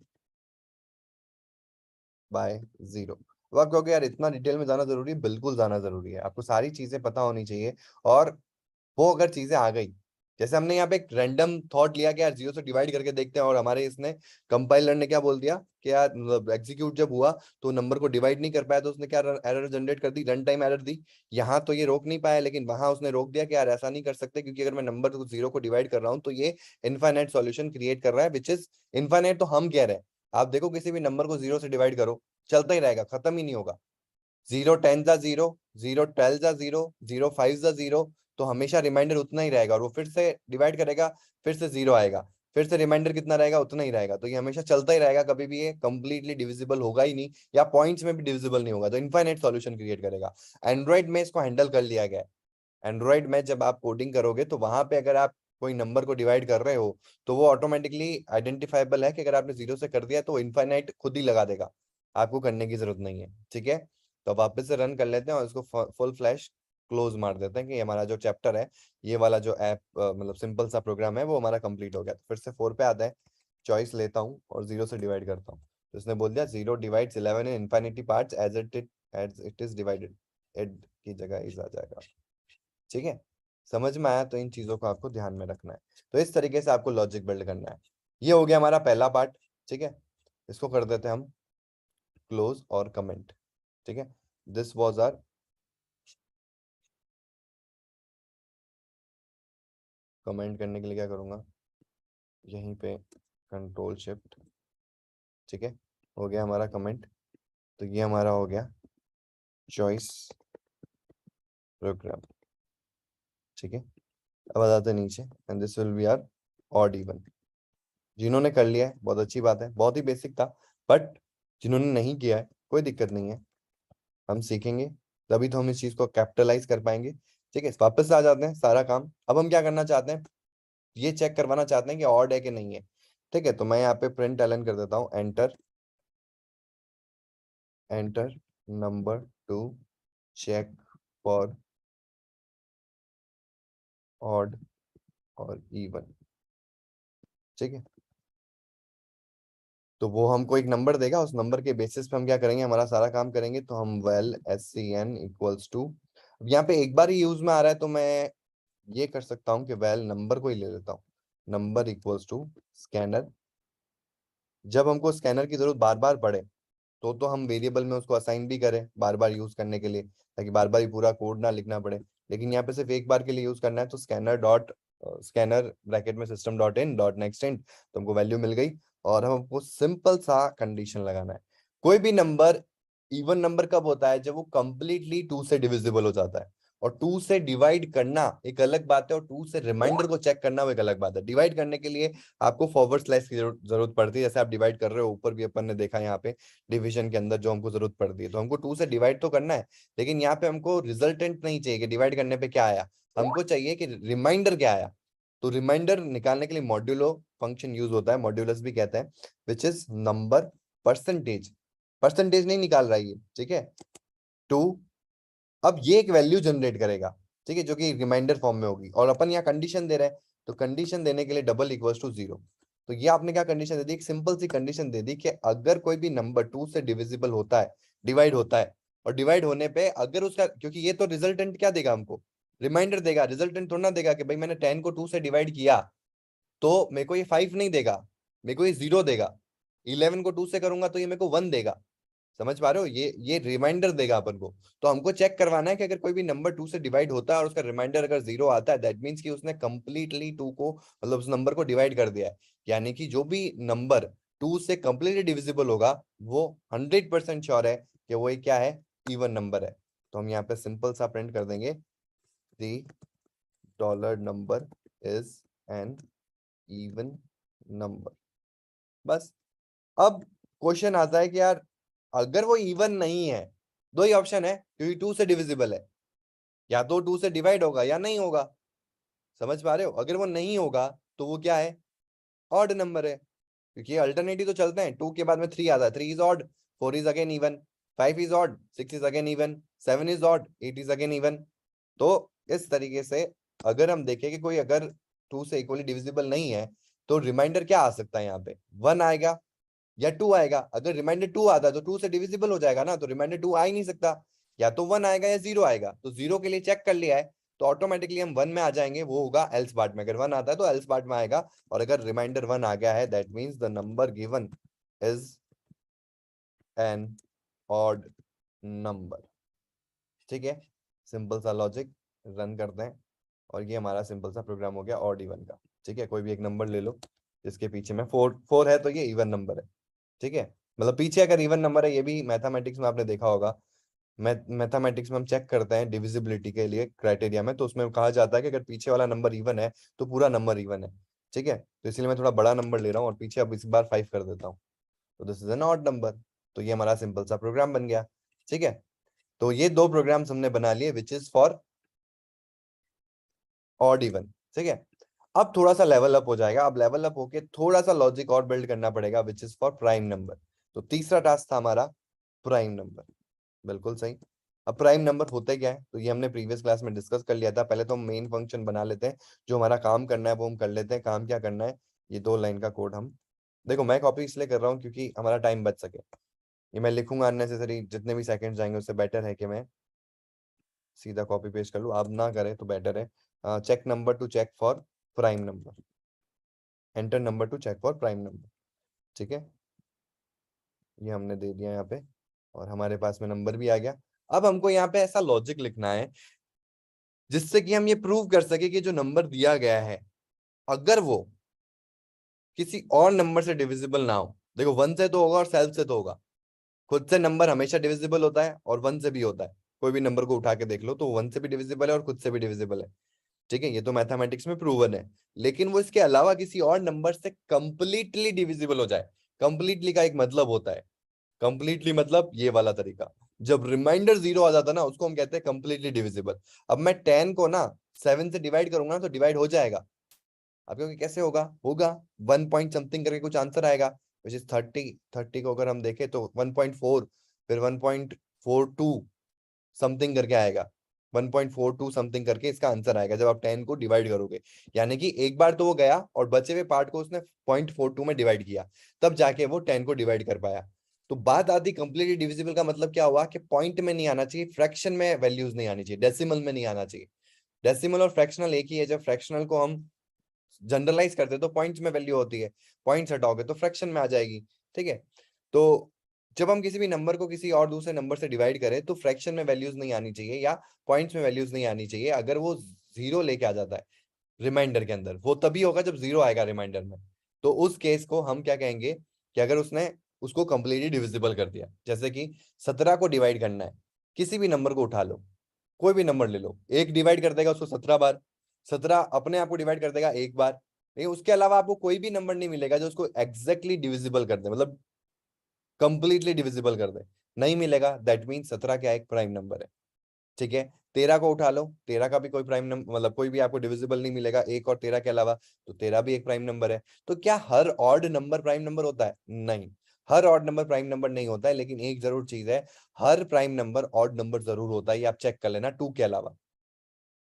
by 0। अब आप कहोगे यार इतना डिटेल में जाना जरूरी है? बिल्कुल जाना जरूरी है, आपको सारी चीजें पता होनी चाहिए। और वो अगर चीजें आ गई, जैसे हमने यहाँ पे एक रैंडम थॉट लिया कि यार 0 से डिवाइड करके देखते हैं, और हमारे इसने कंपाइलर ने क्या बोल दिया कि यार मतलब एग्जीक्यूट जब हुआ तो नंबर को डिवाइड नहीं कर पाया, तो उसने क्या एरर जनरेट कर दी, रन टाइम एरर दी। यहाँ तो ये रोक नहीं पाया, लेकिन वहां उसने रोक दिया कि यार ऐसा नहीं कर सकते, क्योंकि अगर मैं नंबर को 0 को डिवाइड कर रहा हूँ तो ये इनफाइनाइट सॉल्यूशन क्रिएट कर रहा है, विच इज इनफाइनाइट। तो हम कह रहे हैं, आप देखो किसी भी नंबर को 0 से डिवाइड करो, चलता ही रहेगा, खत्म ही नहीं होगा। 0 10 जा 0, 0 12 जा 0, 0 5 जा 0, तो हमेशा रिमाइंडर उतना ही रहेगा। और वो फिर से डिवाइड करेगा, फिर से 0 आएगा, फिर से रिमाइंडर कितना रहेगा? उतना ही रहेगा। तो ये हमेशा चलता ही रहेगा, कभी भी ये कंप्लीटली डिविजिबल होगा ही नहीं, या पॉइंट्स में भी डिविजिबल नहीं होगा। तो इनफाइनाइट सॉल्यूशन क्रिएट करेगा। एंड्रॉइड में इसको हैंडल कर लिया गया है। एंड्रॉइड में जब आप कोडिंग करोगे तो वहां पे अगर आप कोई नंबर को डिवाइड कर रहे हो तो वो ऑटोमेटिकली आइडेंटिफाइबल है कि अगर आपने 0 से कर दिया तो इनफाइनाइट खुद ही लगा देगा, आपको करने की जरूरत नहीं है। ठीक है, तो अब वापस से रन कर लेते हैं और इसको फुल फ्लैश क्लोज मार देते हैं कि हमारा जो चैप्टर है, ये वाला जो ऐप मतलब सिंपल सा प्रोग्राम है, वो हमारा कंप्लीट हो गया। तो फिर से 4 पे आता है, चॉइस लेता हूँ और 0 से डिवाइड करता हूँ। तो इसने बोल दिया 0 divides 11 in infinity parts as it is divided. Add की जगह इज आ जाएगा। ठीक है, समझ में आया? तो इन चीजों को आपको ध्यान में रखना है। तो इस तरीके से आपको लॉजिक बिल्ड करना है। ये हो गया हमारा पहला पार्ट। ठीक है, इसको कर देते हैं हम क्लोज और कमेंट। ठीक है, दिस वाज आवर कमेंट करने के लिए क्या करूंगा, यहीं पे कंट्रोल शिफ्ट। ठीक है, हो गया हमारा कमेंट। तो ये हमारा हो गया चॉइस प्रोग्राम। ठीक है, अब आ जाते हैं नीचे, and this will be our odd even. जिन्होंने कर लिया है बहुत अच्छी बात है, बहुत ही बेसिक था। बट जिन्होंने नहीं किया है कोई दिक्कत नहीं है, हम सीखेंगे तभी तो हम इस चीज को कैपिटलाइज कर पाएंगे। ठीक है, वापस आ जाते हैं सारा काम। अब हम क्या करना चाहते हैं, ये चेक करवाना चाहते हैं कि ऑड है कि नहीं है। ठीक है, तो मैं यहाँ पे प्रिंट एलन कर देता हूँ, enter enter number to check for odd और इवन। ठीक है, तो वो हमको एक नंबर देगा, उस नंबर के बेसिस पे हम क्या करेंगे, हमारा सारा काम करेंगे। तो हम वेल SCN इक्वल्स टू, यहाँ पे एक बार ही यूज में आ रहा है तो मैं ये कर सकता हूँ कि वेल नंबर को ही ले लेता हूँ, नंबर इक्वल्स टू स्कैनर। जब हमको स्कैनर की जरूरत बार बार पड़े तो हम वेरिएबल में उसको असाइन भी करें बार बार यूज करने के लिए, ताकि बार बार ही पूरा कोड ना लिखना पड़े। लेकिन यहाँ पे सिर्फ एक बार के लिए यूज करना है, तो स्कैनर डॉट स्कैनर ब्रैकेट में system dot in dot next int, तो हमको वैल्यू मिल गई। और हमको सिंपल सा कंडीशन लगाना है। कोई भी नंबर इवन नंबर कब होता है, जब वो कंप्लीटली टू से डिविजिबल हो जाता है। और टू से डिवाइड करना एक अलग बात है, और टू से रिमाइंडर को चेक करना वो एक अलग बात है। डिवाइड करने के लिए आपको फॉरवर्ड स्लैश की जरूरत पड़ती है, जैसे आप डिवाइड कर रहे हो, ऊपर भी अपन ने देखा यहाँ पे डिवीजन के अंदर जो हमको जरूरत पड़ती है। तो हमको टू से डिवाइड तो करना है, लेकिन यहाँ पे हमको रिजल्टेंट नहीं चाहिए कि डिवाइड करने पे क्या आया, हमको चाहिए कि रिमाइंडर क्या आया। तो रिमाइंडर निकालने के लिए मॉड्यूलो फंक्शन यूज होता है, मॉड्यूलस भी कहते हैं, which is number percentage. Percentage नहीं निकाल रहा है ये, ठीक है, टू। अब ये एक वैल्यू जनरेट करेगा, ठीक है, जो कि रिमाइंडर फॉर्म में होगी। और अपन यहाँ कंडीशन दे रहे हैं, तो कंडीशन देने के लिए डबल इक्वल्स टू जीरो। तो ये आपने क्या कंडीशन दे दी, एक सिंपल सी कंडीशन दे दी कि अगर कोई भी नंबर टू से डिविजिबल होता है, डिवाइड होता है, और डिवाइड होने पे अगर उसका, क्योंकि ये तो रिजल्टेंट क्या देगा हमको, रिमाइंडर देगा, रिजल्टेंट थोड़ा ना देगा कि भाई मैंने 10 को 2 से डिवाइड किया तो मेरे को ये 5 नहीं देगा, मेरे को ये 0 देगा। 11 को 2 से करूंगा तो ये मेरे को 1 देगा। समझ पा रहे हो, ये रिमाइंडर देगा अपन को। तो हमको चेक करवाना है कि अगर कोई भी नंबर 2 से डिवाइड होता है और उसका रिमाइंडर अगर 0 आता है, दैट मीन्स कि उसने कंप्लीटली 2 को, मतलब उस नंबर को डिवाइड कर दिया है। यानी कि जो भी नंबर 2 से कंप्लीटली डिविजिबल होगा, वो 100% श्योर है कि वो एक क्या है, इवन नंबर है। तो हम यहाँ पे सिंपल सा प्रिंट कर देंगे, the dollar number is an even number. बस। अब क्वेश्चन आता है कि यार अगर वो इवन नहीं है, दो ही ऑप्शन है, क्योंकि 2 से डिविजिबल है, या तो 2 से डिवाइड होगा या नहीं होगा। समझ पा रहे हो, अगर वो नहीं होगा तो वो क्या है, ऑड नंबर है। क्योंकि अल्टरनेटिव तो चलते हैं, 2 के बाद में 3 आता है, 3 is odd, 4 is again even, 5 is odd, 6 is again even, 7 is odd, 8 is again even. तो इस तरीके से अगर हम देखें कि कोई अगर 2 से इक्वली डिविजिबल नहीं है, तो रिमाइंडर क्या आ सकता है, यहाँ पे 1 आएगा या 2 आएगा। अगर रिमाइंडर 2 आता है तो 2 से डिविजिबल हो जाएगा ना, तो रिमाइंडर 2 आ ही नहीं सकता। या तो 1 आएगा या 0 आएगा। तो 0 के लिए चेक कर लिया है, तो ऑटोमेटिकली हम 1 में आ जाएंगे, वो होगा एल्स पार्ट में। अगर 1 आता है तो एल्स पार्ट में आएगा। और अगर रिमाइंडर 1 आ गया है, that means the number given is an odd number. ठीक है, सिंपल सा लॉजिक, रन करते हैं। और ये हमारा सिंपल सा प्रोग्राम हो गया ऑड इवन का। ठीक है, कोई भी एक नंबर ले लो जिसके पीछे में 4 है, तो ये इवन नंबर है। ठीक है, मतलब पीछे अगर इवन नंबर है, ये भी मैथमेटिक्स में आपने देखा होगा। मैथमेटिक्स में हम चेक करते हैं डिविजिबिलिटी के लिए क्राइटेरिया में, तो उसमें कहा जाता है कि अगर पीछे वाला नंबर इवन है तो पूरा नंबर इवन है। ठीक है, तो इसलिए मैं थोड़ा बड़ा नंबर ले रहा हूँ और पीछे अब इस बार 5 कर देता हूँ, तो this is an odd number. तो ये हमारा सिंपल सा प्रोग्राम बन गया। ठीक है, तो ये दो प्रोग्राम्स हमने बना लिए, which is for odd even. ठीक है, अब थोड़ा सा लेवल अप हो जाएगा। अब लेवल अप होके थोड़ा सा लॉजिक और बिल्ड करना पड़ेगा, which is for prime number. तो तीसरा टास्क था हमारा प्राइम नंबर। बिल्कुल सही। अब प्राइम नंबर होते क्या है, तो ये हमने प्रीवियस क्लास में डिस्कस कर लिया था। पहले तो हम मेन फंक्शन बना लेते हैं, जो हमारा काम करना है वो हम कर लेते हैं। काम क्या करना है, ये 2 लाइन का कोड हम, देखो मैं कॉपी इसलिए कर रहा हूँ क्योंकि हमारा टाइम बच सके। ये मैं लिखूंगा अननेसेसरी, जितने भी सेकंड जाएंगे उससे बेटर है कि मैं सीधा कॉपी पेस्ट कर लूँ, आप ना करें तो बेटर है। Check number to check for prime number, enter number to check for prime number. ठीक है, ये हमने दे दिया यहाँ पे और हमारे पास में नंबर भी आ गया। अब हमको यहाँ पे ऐसा लॉजिक लिखना है जिससे कि हम ये प्रूव कर सके कि जो नंबर दिया गया है अगर वो किसी और नंबर से डिविजिबल ना हो। देखो 1 से तो होगा और सेल्फ से तो होगा, खुद से नंबर हमेशा डिविजिबल होता है और 1 से भी होता है। कोई भी नंबर को उठा के देख लो तो 1 से भी डिविजिबल है और खुद से भी डिविजिबल है। ठीक है, ये तो मैथमेटिक्स में प्रूवन है। लेकिन वो इसके अलावा किसी और नंबर से कंप्लीटली डिविजिबल हो जाए। कंप्लीटली का एक मतलब होता है, कंप्लीटली मतलब ये वाला तरीका, जब रिमाइंडर 0 आ जाता है ना उसको हम कहते हैं कंप्लीटली डिविजिबल। अब मैं 10 को ना 7 से डिवाइड करूंगा ना तो डिवाइड हो जाएगा। अब क्योंकि कैसे होगा, होगा 1 पॉइंट समथिंग करके कुछ आंसर आएगा, विच इज 30। 30 को अगर हम देखें तो 1.4, फिर 1.42 समथिंग करके आएगा, 1.42 समथिंग करके इसका आंसर आएगा जब आप 10 को डिवाइड करोगे। यानी कि एक बार तो वो गया और बचे हुए पार्ट को उसने 0.42 में डिवाइड किया, तब जाके वो 10 को डिवाइड कर पाया। तो बात आती कंप्लीटली डिविजिबल का मतलब क्या हुआ कि पॉइंट में नहीं आना चाहिए, फ्रैक्शन में वैल्यूज नहीं आनी चाहिए, डेसिमल में नहीं आना चाहिए। डेसिमल और फ्रैक्शनल एक ही है, जब फ्रैक्शनल को हम जनरलाइज करते हैं तो पॉइंट्स में वैल्यू होती है, पॉइंट्स हटाओगे तो फ्रैक्शन में आ जाएगी। ठीक है, तो जब हम किसी भी नंबर को किसी और दूसरे नंबर से डिवाइड करें तो फ्रैक्शन में वैल्यूज नहीं आनी चाहिए या पॉइंट्स में वैल्यूज नहीं आनी चाहिए। अगर वो 0 लेके आ जाता है रिमाइंडर के अंदर, वो तभी होगा जब 0 आएगा रिमाइंडर में। तो उस केस को हम क्या कहेंगे कि अगर उसने उसको कंप्लीटली डिविजिबल कर दिया। जैसे कि 17 को डिवाइड करना है, किसी भी नंबर को उठा लो, कोई भी नंबर ले लो, एक डिवाइड कर देगा उसको 17 बार, 17 अपने आप को डिवाइड कर देगा एक बार। लेकिन उसके अलावा आपको कोई भी नंबर नहीं मिलेगा जो उसको एग्जैक्टली डिविजिबल कर दे, मतलब कंप्लीटली डिविजिबल कर दे, नहीं मिलेगा। दैट मीन 17 क्या एक प्राइम नंबर है। ठीक है, 13 को उठा लो, 13 का भी कोई प्राइम नंबर, मतलब कोई भी आपको डिविजिबल नहीं मिलेगा एक और 13 के अलावा, तो 13 भी एक प्राइम नंबर है। तो क्या हर ऑड नंबर प्राइम नंबर होता है? नहीं, हर ऑड नंबर प्राइम नंबर नहीं होता है। लेकिन एक जरूर चीज है, हर प्राइम नंबर ऑड नंबर जरूर होता है, ये आप चेक कर लेना 2 के अलावा।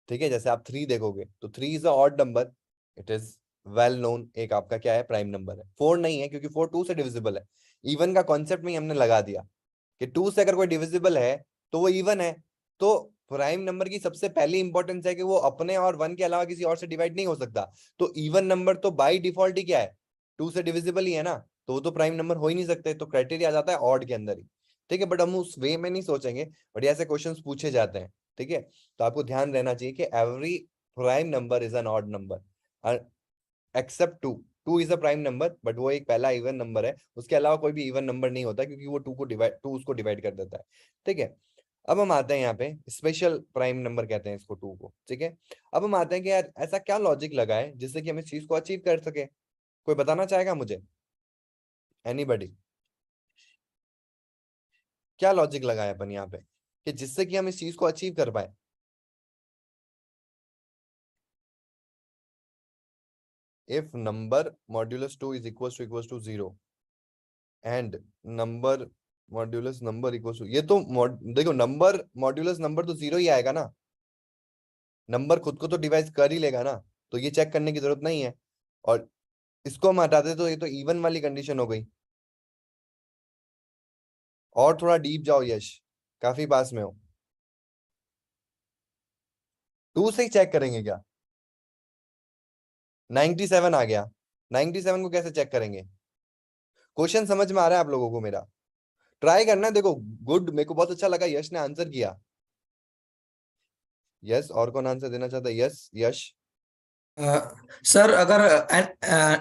ठीक है, जैसे आप 3 देखोगे तो 3 is a odd number, it is well known, एक आपका क्या है, प्राइम नंबर है। 4 नहीं है क्योंकि 4 2 से डिविजिबल है। इवन का कॉन्सेप्ट में ही हमने लगा दिया कि 2 से अगर कोई डिविजिबल है तो वो इवन है। तो प्राइम नंबर की सबसे पहली इंपॉर्टेंस है कि वो अपने और 1 के अलावा किसी और से डिवाइड नहीं हो सकता। तो इवन नंबर तो बाई डिफॉल्ट ही क्या है, 2 से डिविजिबल ही है ना, तो वो तो प्राइम नंबर हो ही नहीं सकते, तो क्राइटेरिया आ जाता है ऑड के अंदर ही। ठीक है, बट हम उस वे में नहीं सोचेंगे, बट ऐसे क्वेश्चंस पूछे जाते हैं। ठीक है, तो आपको ध्यान रहना चाहिए कि every prime number is an odd number except 2। 2 is a prime number, but वो एक पहला इवन नंबर है, उसके अलावा कोई भी इवन नंबर नहीं होता क्योंकि वो 2 उसको डिवाइड कर देता है। ठीक है, अब हम आते हैं यहाँ पे स्पेशल प्राइम नंबर कहते हैं इसको 2 को। ठीक है, अब हम आते हैं कि यार ऐसा क्या लॉजिक लगा है जिससे कि हम इस चीज को अचीव कर सके। कोई बताना चाहेगा मुझे? एनीबडी? क्या लॉजिक लगाया अपन यहाँ पे कि जिससे कि हम इस चीज को अचीव कर पाए? If number modulus 2 is equal to 0 and number modulus number equal to, ये तो देखो नंबर मॉड्यूलस नंबर तो 0 ही आएगा ना, नंबर खुद को तो डिवाइड कर ही लेगा ना, तो ये चेक करने की जरूरत नहीं है। और इसको हम हटाते तो ये तो इवन वाली कंडीशन हो गई। और थोड़ा डीप जाओ यश, काफी पास में हो। 2 से ही चेक करेंगे क्या? 97 आ गया, 97 को कैसे चेक करेंगे? क्वेश्चन समझ में आ रहा है आप लोगों को मेरा? ट्राई करना, देखो गुड, मेरे को बहुत अच्छा लगा यश ने आंसर किया। यस, और कौन आंसर देना चाहता है? यस यश। सर अगर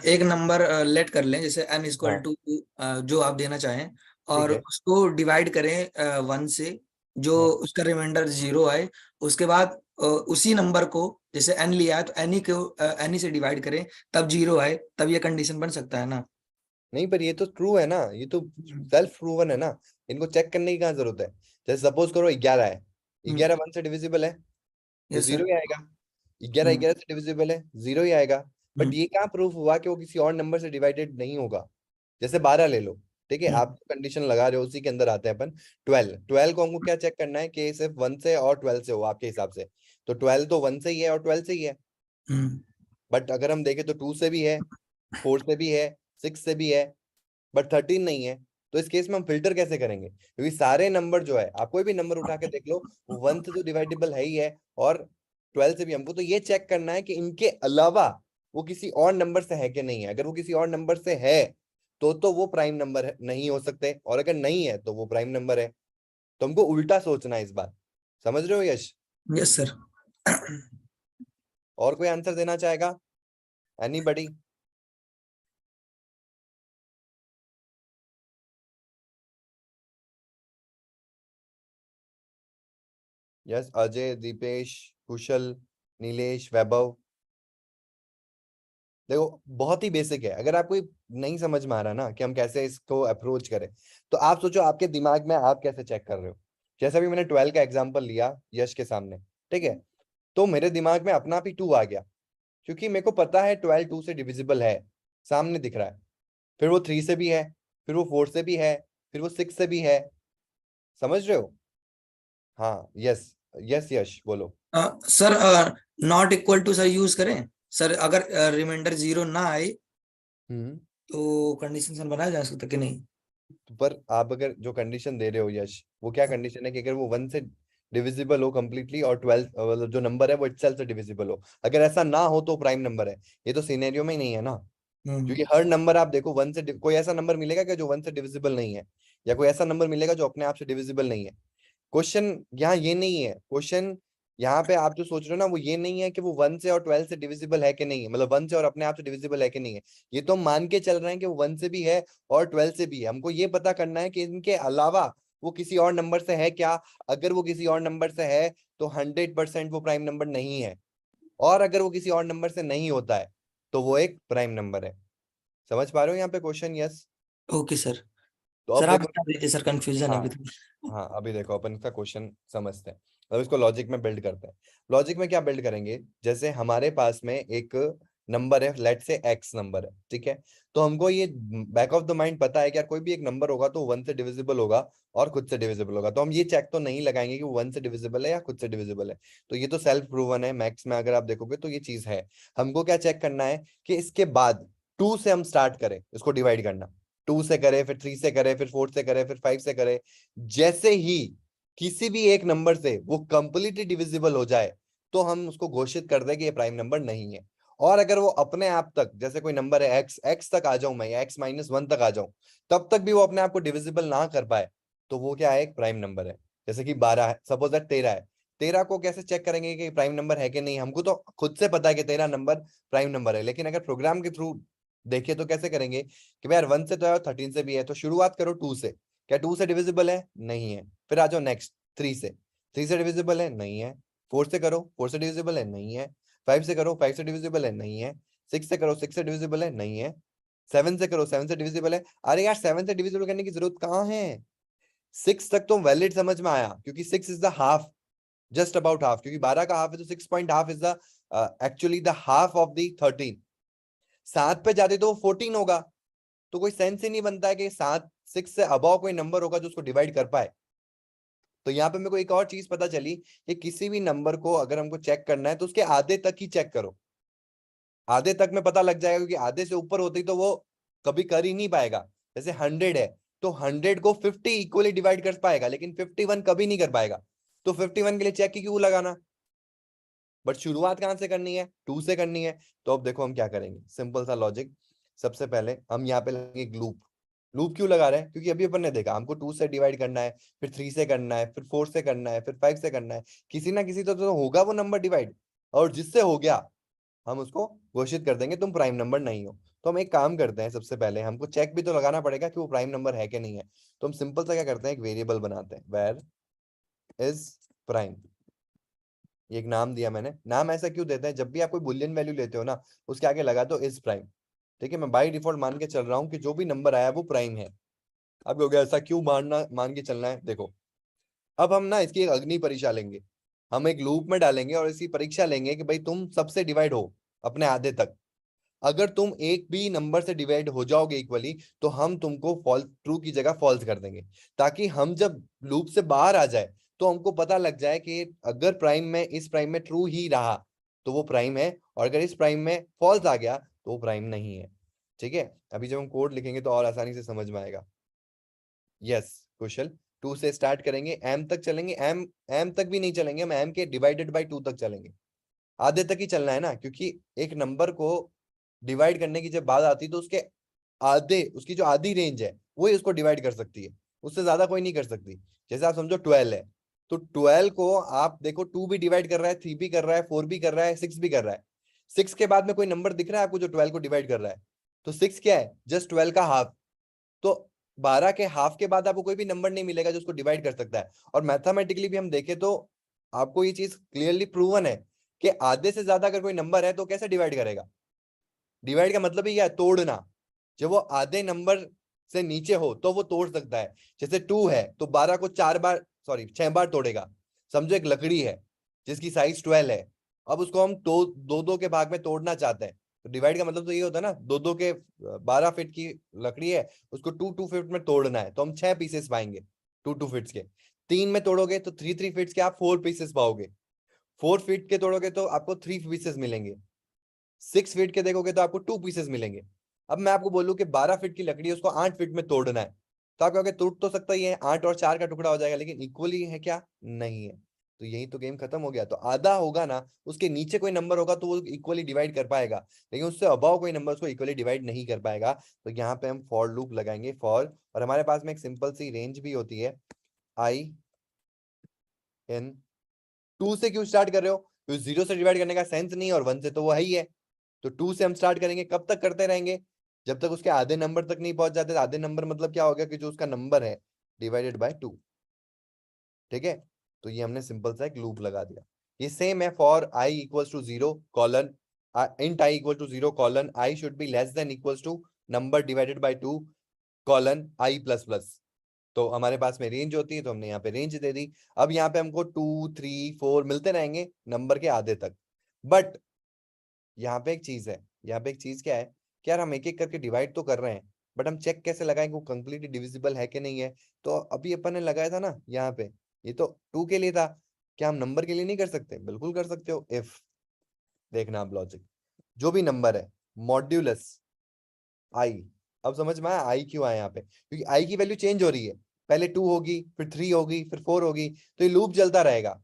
एक नंबर लेट कर लें जैसे n इक्वल हाँ टू जो आप देना चाहें ठीक और है। उसको डिवाइड करें 1 से, जो हाँ उसका रिमाइंडर 0 आए। उसके बाद उसी नंबर को जैसे n लिया है तो n ही को n ही से डिवाइड करें, तब 0 आए, तब ये कंडीशन बन सकता है ना? नहीं, पर ये तो ट्रू है ना, ये तो सेल्फ प्रूवन है ना, इनको चेक करने की कहाँ जरूरत है? जैसे सपोज करो 11 है, 11 1 से डिविजिबल है तो यस 0 सर। ही आएगा। 11 हम्म 11 से डिविजिबल है, 0 ही आएगा। बट हम्म ये कहाँ प्रूफ हुआ कि वो किसी और नंबर से डिवाइडेड नहीं होगा? जैसे 12 ले लो, ठीक है, हम्म आप कंडीशन लगा रहे हो उसी के अंदर आते हैं अपन। 12 को हमको क्या चेक करना है कि सिर्फ 1 से और 12 से हो आपके हिसाब से, तो 12 तो 1 से ही है और 12 से ही है। हम्म बट अगर हम देखें तो 2 से भी है, 4 से भी है, 6 से भी है, बट 13 नहीं है। तो इस केस में हम फिल्टर कैसे करेंगे, क्योंकि सारे नंबर जो है, आप कोई भी नंबर उठा के देख लो, वो 1 से तो डिवाइडेबल है ही है और 12 से भी। हमको तो ये चेक करना है कि इनके अलावा वो किसी और नंबर से है कि नहीं है। अगर वो किसी और नंबर से है तो वो प्राइम नंबर नहीं हो सकते, और अगर नहीं है तो वो प्राइम नंबर है। तो हमको उल्टा सोचना है इस बार, समझ रहे हो यश? Yes sir. और कोई आंसर देना चाहेगा? एनीबडी? यस, अजय, दीपेश, कुशल, नीलेश, वैभव। देखो बहुत ही बेसिक है, अगर आपको नहीं समझ में आ रहा ना कि हम कैसे इसको अप्रोच करें, तो आप सोचो आपके दिमाग में आप कैसे चेक कर रहे हो। जैसे भी मैंने 12 का एग्जांपल लिया यश के सामने, ठीक है, तो मेरे दिमाग में अपना आप ही 2 आ गया, क्योंकि मेरे को पता है 12 2 से डिविजिबल है, सामने दिख रहा है। फिर वो 3 से भी है, फिर वो 4 से भी है, फिर वो 6 से भी है। समझ रहे हो? हाँ, यस। यस यश बोलो। Sir not equal to sir use करें सर, अगर रिमाइंडर 0 ना आए हम्म। तो कंडीशन सर बनाया जा सकता कि नहीं? पर आप अगर जो कंडीशन दे रहे हो यश, वो क्या कंडीशन है कि अगर वो 1 से डिविजिबल हो कंप्लीटली और 12 मतलब जो नंबर है वो इटसेल्फ से डिविजिबल हो। अगर ऐसा ना हो तो प्राइम नंबर है। ये तो सिनेरियो में ही नहीं है ना, क्योंकि हर नंबर आप देखो 1 से कोई ऐसा नंबर मिलेगा क्या जो 1 से डिविजिबल नहीं है, या कोई ऐसा नंबर मिलेगा जो अपने आप से डिविजिबल नहीं है। क्वेश्चन यहाँ ये नहीं है, क्वेश्चन यहाँ पे आप जो सोच रहे हो ना वो ये नहीं है कि वो 1 से और 12 से डिविजिबल है कि नहीं है, मतलब 1 से और अपने आप से डिविजिबल है कि नहीं है। ये तो हम मान के चल रहे हैं कि वो 1 से भी है और 12 से भी है। हमको ये पता करना है कि इनके अलावा वो किसी और नंबर से है क्या। अगर वो किसी और नंबर से है तो 100% वो प्राइम नंबर नहीं है, और अगर वो किसी और नंबर से नहीं होता है तो वो एक प्राइम नंबर है। समझ पा रहे हो यहाँ पे क्वेश्चन? यस। Okay sir. तो सर अब आप देखो। बता दीजिए सर, कंफ्यूजन है हाँ अभी तो। हाँ, अभी देखो अपन इसका क्वेश्चन समझते हैं। अब इसको लॉजिक में बिल्ड करते हैं। लॉजिक में क्या बिल्ड करेंगे, जैसे हमारे पास में एक नंबर है, लेट से एक्स नंबर है, ठीक है। तो हमको ये बैक ऑफ द माइंड पता है कि यार कोई भी एक नंबर होगा तो 1 से डिविजिबल होगा और खुद से डिविजिबल होगा। तो हम ये चेक तो नहीं लगाएंगे कि वो 1 से डिविजिबल है या खुद से डिविजिबल है। तो ये तो सेल्फ प्रूवन है, मैथ्स में अगर आप देखोगे तो ये चीज है। हमको क्या चेक करना है कि इसके बाद 2 से हम स्टार्ट करें इसको डिवाइड करना। 2 से करे, फिर 3 से करे, फिर 4 से करे, फिर 5 से करे। जैसे ही किसी भी एक नंबर से वो कंप्लीटली डिविजिबल हो जाए तो हम उसको घोषित कर दें कि ये प्राइम नंबर नहीं है। और अगर वो अपने आप तक, जैसे कोई नंबर है एक्स, एक्स तक आ जाऊं मैं या x-1 तक आ जाऊं, तब तक भी वो अपने आप को डिविजिबल ना कर पाए, तो वो क्या है, एक प्राइम नंबर है। जैसे कि 12 है, सपोज दैट 13 है। 13 को कैसे चेक करेंगे कि प्राइम नंबर है कि नहीं? हमको तो खुद से पता है कि 13 नंबर प्राइम नंबर है, लेकिन अगर प्रोग्राम के थ्रू देखिए तो कैसे करेंगे कि भाई यार 1 से तो है और 13 से भी है, तो शुरुआत करो 2 से। क्या 2 से डिविजिबल है? नहीं है। फिर आ जाओ नेक्स्ट 3 से। 3 से डिविजिबल है? नहीं है। 4 से करो, 4 से डिविजिबल है? नहीं है। 5 से करो, 5 से डिविजिबल है? नहीं है। 6 से करो, 6 से डिविजिबल है? नहीं है। 7 से करो, 7 से डिविजिबल है? अरे यार 7 से डिविजिबल करने की जरूरत कहाँ है? 6 तक तो वैलिड समझ में आया, क्योंकि 6 is the half, just about half, क्योंकि 12 का हाफ है तो 6 point half is the actually the half of the 13। 7 पे जाते तो वो 14 होगा। तो कोई सेंस ही नहीं बनता है कि 7 6 से अबव कोई नंबर होगा जो उसको डिवाइड कर पाए। तो यहाँ पे मेरे को एक और चीज पता चली कि किसी भी नंबर को अगर हमको चेक करना है तो उसके आधे तक ही चेक करो। आधे तक में पता लग जाएगा, क्योंकि आधे से ऊपर होती तो वो कभी कर ही नहीं पाएगा। जैसे 100 है तो 100 को 50 इक्वली डिवाइड कर पाएगा, लेकिन 51 कभी नहीं कर पाएगा। तो 51 के लिए चेक की क्यों लगाना? बट शुरुआत कहां से करनी है? 2 से करनी है। तो अब देखो हम क्या करेंगे, सिंपल सा लॉजिक। सबसे पहले हम यहाँ पे लगेंगे लूप। लूप क्यों लगा रहे हैं? क्योंकि अभी अपन ने देखा हमको 2 से डिवाइड करना है, फिर 3 से करना है, फिर 4 से करना है, फिर 5 से करना है। किसी ना किसी तो होगा वो नंबर डिवाइड, और जिससे हो गया हम उसको घोषित कर देंगे तुम प्राइम नंबर नहीं हो। तो हम एक काम करते हैं, सबसे पहले हमको चेक भी तो लगाना पड़ेगा कि वो प्राइम नंबर है कि नहीं है। तो हम सिंपल सा क्या करते हैं, एक वेरिएबल बनाते हैं, वेर इज प्राइम। एक नाम दिया मैंने। नाम ऐसा क्यों देते हैं, जब भी आप कोई बुलियन वैल्यू लेते हो ना, उसके आगे लगा दो इज प्राइम। ठीक है, मैं बाई डिफॉल्ट मान के चल रहा हूँ कि जो भी नंबर आया वो प्राइम है। अब हो गया, ऐसा क्यों मान के चलना है? देखो अब हम ना इसकी एक अग्नि परीक्षा लेंगे। हम एक लूप में डालेंगे और इसकी परीक्षा लेंगे कि भाई तुम सबसे डिवाइड हो अपने आधे तक। अगर तुम एक भी नंबर से डिवाइड हो जाओगे इक्वली, तो हम तुमको फॉल्स, ट्रू की जगह फॉल्स कर देंगे, ताकि हम जब लूप से बाहर आ जाए तो हमको पता लग जाए कि अगर प्राइम में, इस प्राइम में ट्रू ही रहा तो वो प्राइम है, और अगर इस प्राइम में फॉल्स आ गया तो वो प्राइम नहीं है। ठीक है, अभी जब हम कोड लिखेंगे तो और आसानी से समझ में आएगा। यस कुशल, 2 से स्टार्ट करेंगे, m तक चलेंगे, m तक भी नहीं चलेंगे, हम m के डिवाइडेड बाय 2 तक चलेंगे, आधे तक ही चलना है ना, क्योंकि एक नंबर को डिवाइड करने की जब बात आती है तो उसके आधे, उसकी जो आधी रेंज है वही उसको डिवाइड कर सकती है, उससे ज्यादा कोई नहीं कर सकती। जैसे आप समझो 12 है, तो 12 को आप देखो 2 भी डिवाइड कर रहा है, 3 भी कर रहा है, 4 भी कर रहा है, 6 भी कर रहा है। 6 के बाद में कोई नंबर दिख रहा है आपको जो 12 को डिवाइड कर रहा है? तो 6 क्या है? जस्ट 12 का हाफ। तो 12 के हाफ के बाद आपको कोई भी नंबर नहीं मिलेगा जो उसको डिवाइड कर सकता है। और मैथमेटिकली भी हम देखें तो आपको ये चीज क्लियरली प्रूवन है कि आधे से ज्यादा अगर कोई नंबर है तो कैसे डिवाइड करेगा? डिवाइड का मतलब ही क्या है? तोड़ना। जब वो आधे नंबर से नीचे हो तो वो तोड़ सकता है। जैसे 2 है तो 12 को 4 बार, सॉरी 6 बार तोड़ेगा। समझो एक लकड़ी है जिसकी साइज 12 है, अब उसको हम दो दो दो के भाग में तोड़ना चाहते हैं, तो डिवाइड का मतलब तो ये होता है ना, दो दो के 12 फीट की लकड़ी है, उसको 2 फीट में तोड़ना है, तो हम 6 पीसेस पाएंगे 2 फीट्स के। 3 में तोड़ोगे तो 3 फीट्स के आप 4 पीसेस पाओगे। 4 फीट के तोड़ोगे तो आपको 3 पीसेस मिलेंगे। 6 फीट के देखोगे तो आपको 2 पीसेस मिलेंगे। अब मैं आपको बोलूं कि 12 फीट की लकड़ी है, उसको 8 फीट में तोड़ना है, तो आप कहोगे टूट तो सकता ही है, 8 और 4 का टुकड़ा हो जाएगा, लेकिन इक्वली है क्या? नहीं है। तो यही तो गेम खत्म हो गया। तो आधा होगा ना, उसके नीचे कोई नंबर होगा तो वो इक्वली डिवाइड कर पाएगा, लेकिन उससे अबाव कोई नंबर उसको इक्वली डिवाइड नहीं कर पाएगा। तो यहाँ पे हम फॉर लूप लगाएंगे, फॉर, और हमारे पास में एक सिंपल सी रेंज भी होती है, आई इन 2 से क्यों स्टार्ट कर रहे हो? क्योंकि 0 से डिवाइड करने का सेंस नहीं है, और 1 से तो वो है ही है। तो 2 से हम स्टार्ट करेंगे, कब तक करते रहेंगे? जब तक उसके आधे नंबर तक नहीं पहुंच जाते। आधे नंबर मतलब क्या हो गया कि जो उसका नंबर है डिवाइडेड बाय 2। ठीक है, तो ये हमने सिंपल सा एक लूप लगा दिया। ये सेम है for i equals to 0 colon, int i equal to 0 colon i should be less than equals to number divided by 2 colon i plus plus. तो हमारे पास में रेंज होती है, तो हमने यहाँ पे रेंज दे दी। अब यहाँ पे हमको 2 3 4 मिलते रहेंगे नंबर के आधे तक। बट यहाँ पे एक चीज है, यहाँ पे एक चीज क्या है कि यार हम एक एक करके डिवाइड तो कर रहे हैं, बट हम चेक कैसे लगाएंगे वो कंप्लीटली डिविजिबल है कि नहीं है? तो अभी अपन ने लगाया था ना यहाँ पे, ये तो 2 के लिए था, क्या हम नंबर के लिए नहीं कर सकते? बिल्कुल कर सकते हो। इफ, देखना आप लॉजिक, जो भी नंबर है मॉड्यूलस आई, अब समझ में आया आई क्यों आया यहाँ पे? क्योंकि आई की वैल्यू चेंज हो रही है, पहले 2 होगी, फिर 3 होगी, फिर 4 होगी, तो ये लूप चलता रहेगा।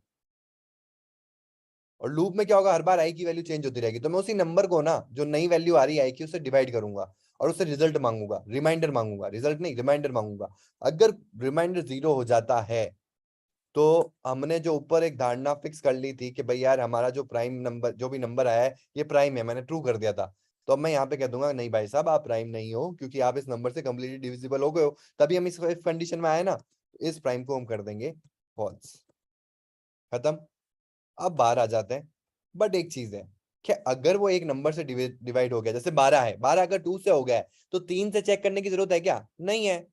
और लूप में क्या होगा, हर बार आई की वैल्यू चेंज होती रहेगी, तो मैं उसी नंबर को ना, जो नई वैल्यू आ रही है आई की, उससे डिवाइड करूंगा और उससे रिजल्ट मांगूंगा, रिमाइंडर मांगूंगा, रिजल्ट नहीं रिमाइंडर मांगूंगा। अगर रिमाइंडर 0 हो जाता है तो हमने जो ऊपर एक धारणा फिक्स कर ली थी कि भाई यार हमारा जो प्राइम नंबर, जो भी नंबर आया है ये प्राइम है, मैंने ट्रू कर दिया था। तो अब मैं यहाँ पे कह दूंगा नहीं भाई साहब आप प्राइम नहीं हो, क्योंकि आप इस नंबर से कंप्लीटली डिविजिबल हो गए हो। तभी हम इस कंडीशन में आए ना, तो इस प्राइम को हम कर देंगे फॉल्स। खत्म। अब 12 आ जाते हैं। बट एक चीज है कि अगर वो एक नंबर से डिवाइड हो गया, जैसे 12 है, 12 अगर 2 से हो गया है तो 3 से चेक करने की जरूरत है क्या? नहीं है।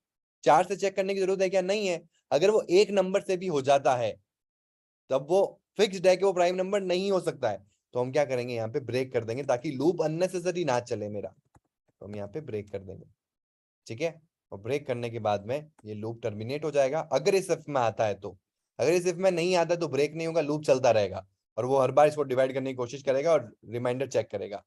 4 से चेक करने की जरूरत है क्या? नहीं है। अगर वो एक नंबर से भी हो जाता है तब वो फिक्स्ड है कि वो प्राइम नंबर नहीं हो सकता है। तो हम क्या करेंगे, यहाँ पे ब्रेक कर देंगे ताकि लूप अननेसेसरी ना चले मेरा। तो हम यहाँ पे ब्रेक कर देंगे। ठीक है, और ब्रेक करने के बाद में ये लूप टर्मिनेट हो जाएगा अगर इस इफ में आता है तो। अगर इस इफ में नहीं आता तो ब्रेक नहीं होगा, लूप चलता रहेगा, और वो हर बार इसको डिवाइड करने की कोशिश करेगा और रिमाइंडर चेक करेगा।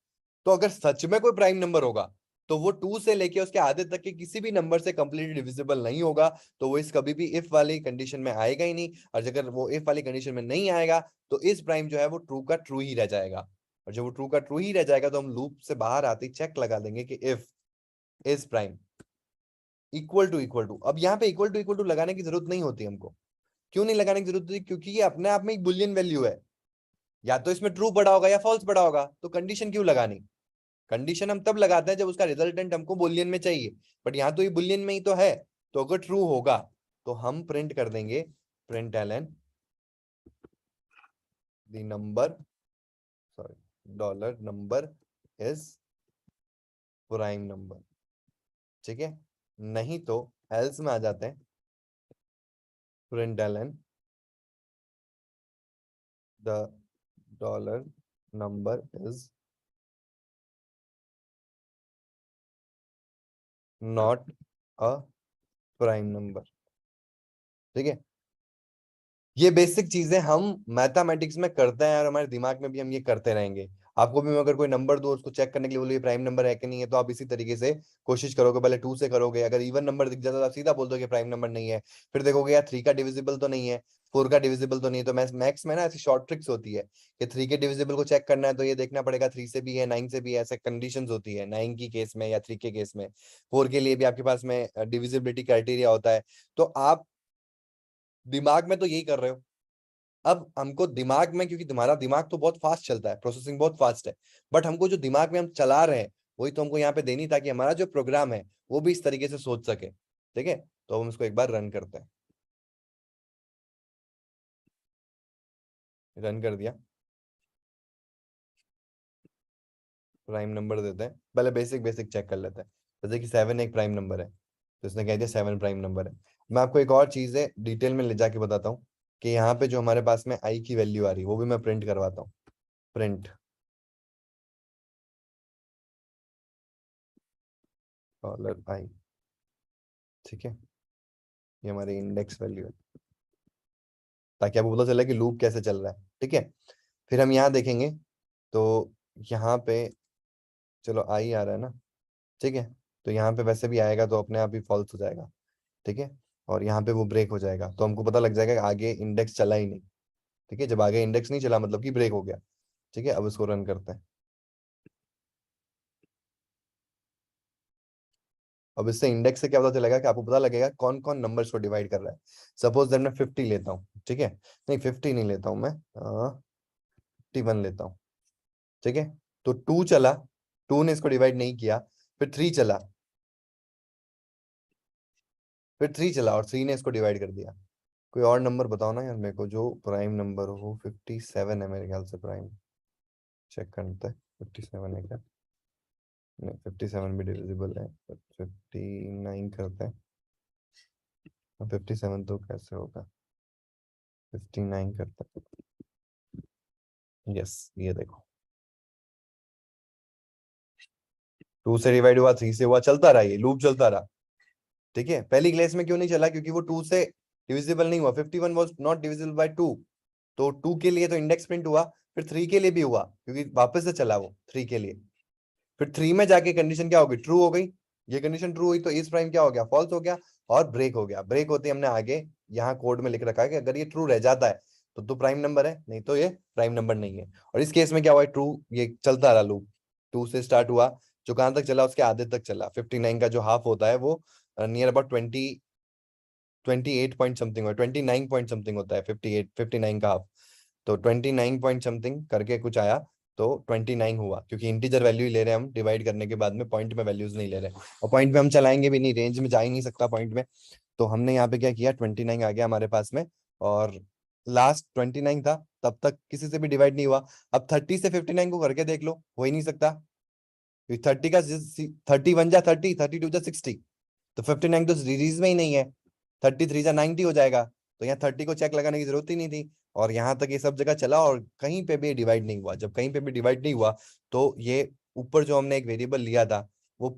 तो अगर सच में कोई प्राइम नंबर होगा तो वो 2 से लेके उसके आधे तक के किसी भी नंबर से कंप्लीटली डिविजिबल नहीं होगा, तो वो इस कभी भी इफ वाली कंडीशन में आएगा ही नहीं। और अगर वो इफ वाली कंडीशन में नहीं आएगा तो इस प्राइम जो है वो ट्रू का ट्रू ही रह जाएगा। और जब वो ट्रू का ट्रू ही रह जाएगा तो हम लूप से बाहर आते ही चेक लगा देंगे कि if is prime equal to. अब यहाँ पे इक्वल टू लगाने की जरूरत नहीं होती हमको। क्यों नहीं लगाने की जरूरत होती? क्योंकि ये अपने आप में एक बुलियन वैल्यू है, या तो इसमें ट्रू पड़ा होगा या फॉल्स पड़ा होगा, तो कंडीशन क्यों लगानी? कंडीशन हम तब लगाते हैं जब उसका रिजल्टेंट हमको बुलियन में चाहिए, बट यहाँ तो ये बुलियन में ही तो है। तो अगर ट्रू होगा तो हम प्रिंट कर देंगे print Elon the number, sorry dollar number is prime number. ठीक है, नहीं तो एल्स में आ जाते हैं, println the dollar number is not a prime number. ठीक है, ये बेसिक चीजें हम मैथमेटिक्स में करते हैं और हमारे दिमाग में भी हम ये करते रहेंगे। आपको भी मैं अगर कोई नंबर दूं उसको चेक करने के लिए बोलिए प्राइम नंबर है कि नहीं है, तो आप इसी तरीके से कोशिश करोगे, पहले 2 से करोगे, अगर इवन नंबर दिख जाता तो आप सीधा बोल दोगे प्राइम नंबर नहीं है, फिर देखोगे यार 3 का डिविजिबल तो नहीं है, 4 का डिविजिबल तो नहीं है। तो मैथ्स में ना ऐसी शॉर्ट ट्रिक्स होती है कि 3 के डिविजिबल को चेक करना है तो ये देखना पड़ेगा 3 से भी है, 9 से भी है, ऐसे कंडीशंस होती है 9 की केस में या 3 के केस में। 4 के लिए भी आपके पास में डिविजिबिलिटी क्राइटेरिया होता है। तो आप दिमाग में तो यही कर रहे हो। अब हमको दिमाग में, क्योंकि तुम्हारा दिमाग तो बहुत फास्ट चलता है, प्रोसेसिंग बहुत फास्ट है, बट हमको जो दिमाग में हम चला रहे हैं वही तो हमको यहाँ पे देनी, ताकि हमारा जो प्रोग्राम है वो भी इस तरीके से सोच सके। ठीक है, तो हम इसको एक बार रन करते हैं। रन कर दिया, प्राइम नंबर देते हैं, पहले बेसिक बेसिक चेक कर लेते हैं। जैसे कि 7 एक प्राइम नंबर है, तो इसने कह दिया 7 प्राइम नंबर है। मैं आपको एक और चीज है डिटेल में ले जाके बताता हूँ कि यहाँ पे जो हमारे पास में आई की वैल्यू आ रही है वो भी मैं प्रिंट करवाता हूँ। प्रिंट $i, ठीक है, ये हमारी इंडेक्स वैल्यू है, ताकि आपको पता चले कि लूप कैसे चल रहा है। ठीक है, फिर हम यहाँ देखेंगे तो यहाँ पे चलो आई आ रहा है ना, ठीक है, तो यहाँ पे वैसे भी आएगा तो अपने आप ही फॉल्स हो जाएगा। ठीक है, और यहाँ पे वो ब्रेक हो जाएगा, तो हमको पता लग जाएगा कि आगे इंडेक्स चला ही नहीं। ठीक है, जब आगे इंडेक्स नहीं चला मतलब कि ब्रेक हो गया। ठीक है, अब इसको रन करते हैं। अब इससे इंडेक्स से क्या पता चलेगा कि आपको पता लगेगा कौन कौन नंबर्स को डिवाइड कर रहा है। सपोज दैट मैं 50 लेता हूँ, ठीक है, नहीं 50 नहीं लेता हूँ मैं, 51 लेता हूँ। ठीक है, तो 2 चला, 2 ने इसको डिवाइड नहीं किया, फिर 3 चला, फिर 3 चला और 3 ने इसको डिवाइड कर दिया। कोई और नंबर बताओ ना यार मेरे को जो प्राइम नंबर हो। 57 है मेरे ख्याल से प्राइम, चेक करते हैं 57 है क्या, नहीं 57 भी डिविजिबल है, 59 करते हैं। 57 तो कैसे होगा, 59 करते हैं, यस ये देखो 2 से डिवाइड हुआ, 3 से हुआ, चलता रहा, ये लूप चलता रहा। ठीक है, पहली क्लास में क्यों नहीं चला, क्योंकि वो 2 से डिविजिबल नहीं हुआ, 51 वॉज नॉट डिविजिबल बाय 2, तो 2 के लिए तो इंडेक्स प्रिंट हुआ, फिर 3 के लिए भी हुआ क्योंकि वापस से चला वो 3 के लिए, फिर 3 में जाके कंडीशन क्या होगी, ट्रू हो गई। ये कंडीशन ट्रू हुई तो इस प्राइम क्या हो गया, फॉल्स हो गया, और ब्रेक हो गया। ब्रेक होते ही हमने आगे यहाँ कोड में लिख रखा है कि अगर ये ट्रू रह जाता है तो प्राइम नंबर है, नहीं तो ये प्राइम नंबर नहीं है। और इस केस में क्या हुआ, ट्रू, ये चलता रहा लूप, 2 से स्टार्ट हुआ, जो कहां तक चला, उसके आधे तक चला। 59 का जो हाफ होता है वो near about 28 point something, 29 point something होता है 59 का हाफ, तो 29 पॉइंट समथिंग करके कुछ आया, तो 29 हुआ, क्योंकि इंटीजर वैल्यू ही ले रहे हैं हम डिवाइड करने के बाद में, पॉइंट में वैल्यूज नहीं ले रहे, और पॉइंट में हम चलाएंगे भी नहीं, रेंज में जा ही नहीं सकता पॉइंट में। तो हमने यहाँ पे क्या किया, 29 आ गया हमारे पास में, और लास्ट 29 था, तब तक किसी से भी डिवाइड नहीं हुआ। अब 30 से 59 को करके देख लो, हो ही नहीं सकता, क्योंकि 30 का 31 जा 30, 32 जा 60, तो 59 तो सीरीज में ही नहीं है, 33 जा 90 हो जाएगा, तो यहाँ 30 को चेक लगाने की जरूरत ही नहीं थी। और यहाँ तक ये सब जगह चला और कहीं पे भी डिवाइड नहीं हुआ। जब कहीं पे भी डिवाइड नहीं हुआ तो ये ऊपर जो हमने एक वेरिएबल लिया था वो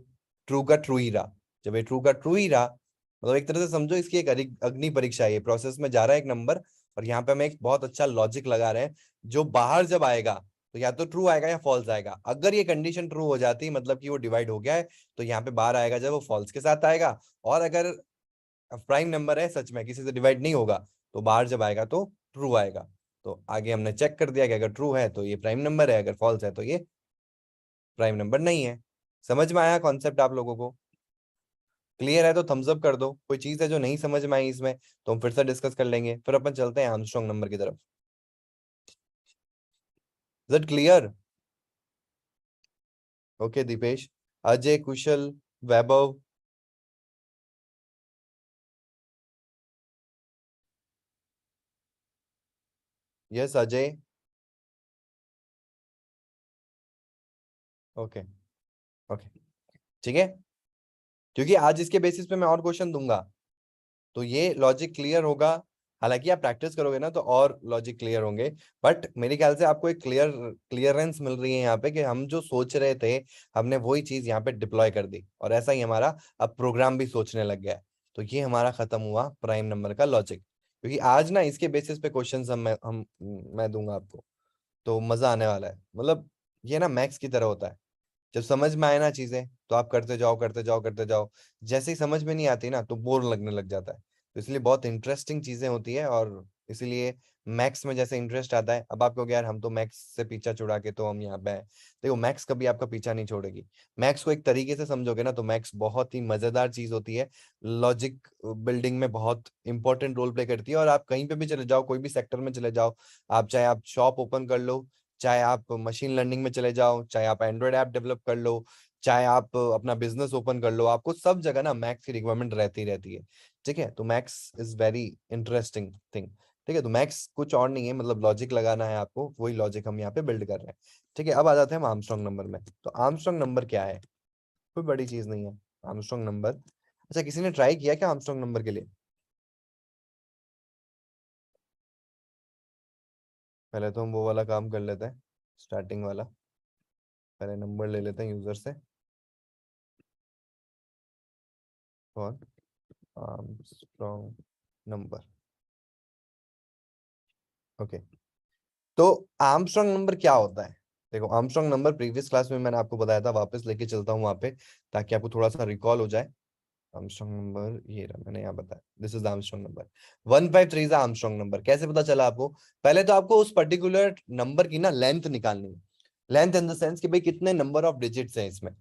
ट्रू का ट्रू ही रहा। जब ये ट्रू का ट्रू ही रहा, मतलब एक तरह से समझो इसकी एक अग्नि परीक्षा है, ये प्रोसेस में जा रहा है एक नंबर, और यहाँ पे हम एक बहुत अच्छा लॉजिक लगा रहे हैं, जो बाहर जब आएगा तो या तो ट्रू आएगा या फॉल्स आएगा। अगर ये कंडीशन ट्रू हो जाती मतलब कि वो डिवाइड हो गया है, तो यहाँ पे बाहर आएगा जब वो फॉल्स के साथ आएगा, और अगर प्राइम नंबर है सच में किसी से डिवाइड नहीं होगा तो बाहर जब आएगा तो ट्रू आएगा। तो आगे हमने चेक कर दिया कि अगर ट्रू है तो ये प्राइम नंबर है, अगर फॉल्स है तो ये प्राइम नंबर नहीं है। समझ में आया कॉन्सेप्ट आप लोगों को? क्लियर है तो थम्स अप कर दो। कोई चीज है जो नहीं समझ में आई इसमें तो हम फिर से डिस्कस कर लेंगे, फिर अपन चलते हैं आर्मस्ट्रांग नंबर की तरफ। Is it clear? Okay Deepesh, Ajay, Kushal, Vaibhav, yes Ajay, okay okay, ठीक है, क्योंकि आज इसके बेसिस पे मैं और क्वेश्चन दूंगा तो ये लॉजिक क्लियर होगा। हालांकि आप प्रैक्टिस करोगे ना तो और लॉजिक क्लियर होंगे, बट मेरे ख्याल से आपको एक क्लियरेंस मिल रही है यहाँ पे कि हम जो सोच रहे थे हमने वही चीज यहाँ पे डिप्लॉय कर दी, और ऐसा ही हमारा अब प्रोग्राम भी सोचने लग गया है। तो ये हमारा खत्म हुआ प्राइम नंबर का लॉजिक, क्योंकि आज ना इसके बेसिस पे क्वेश्चन मैं दूंगा आपको, तो मजा आने वाला है। मतलब ये ना मैथ्स की तरह होता है, जब समझ में आए ना चीजें तो आप करते जाओ करते जाओ करते जाओ, जैसे ही समझ में नहीं आती ना तो बोर लगने लग जाता है। तो इसलिए बहुत इंटरेस्टिंग चीजें होती है, और इसीलिए मैथ्स में जैसे इंटरेस्ट आता है, अब आप कहोगे यार हम तो मैथ्स से पीछा छुड़ा के तो हम यहाँ पे हैं। देखो मैथ्स कभी आपका पीछा नहीं छोड़ेगी। मैथ्स को एक तरीके से समझोगे ना तो मैथ्स बहुत ही मजेदार चीज होती है, लॉजिक बिल्डिंग में बहुत इंपॉर्टेंट रोल प्ले करती है। और आप कहीं पे भी चले जाओ, कोई भी सेक्टर में चले जाओ, आप चाहे आप शॉप ओपन कर लो, चाहे आप मशीन लर्निंग में चले जाओ, चाहे आप एंड्रॉयड ऐप डेवलप कर लो, चाहे आप अपना बिजनेस ओपन कर लो, आपको सब जगह ना मैथ्स की रिक्वायरमेंट रहती रहती है। ठीक है, तो maths is very interesting thing. ठीक है, तो मैथ्स कुछ और नहीं है, मतलब लॉजिक लगाना है आपको, वही लॉजिक हम यहाँ पे बिल्ड कर रहे हैं। ठीक है, अब आ जाते हैं हम आर्मस्ट्रांग नंबर में। तो आर्मस्ट्रांग नंबर क्या है? कोई बड़ी चीज नहीं है आर्मस्ट्रांग नंबर। अच्छा, किसी ने ट्राई किया क्या आर्मस्ट्रांग नंबर के लिए? पहले तो हम वो वाला काम कर लेते हैं, स्टार्टिंग वाला। पहले नंबर ले लेते हैं यूजर से। कौन? Armstrong number. ओके, तो आर्मस्ट्रांग नंबर क्या होता है? देखो आर्मस्ट्रांग नंबर प्रीवियस क्लास में मैंने आपको बताया था, वापस लेके चलता हूँ वहां पे ताकि आपको थोड़ा सा रिकॉल हो जाए। आर्मस्ट्रांग नंबर ये रहा, मैंने यहाँ बताया, this is Armstrong number. 153 is Armstrong number. कैसे पता चला आपको? पहले तो आपको उस पर्टिकुलर नंबर की ना लेंथ निकालनी है। लेंथ इन द सेंस कि भाई कितने नंबर ऑफ डिजिट्स हैं इसमें।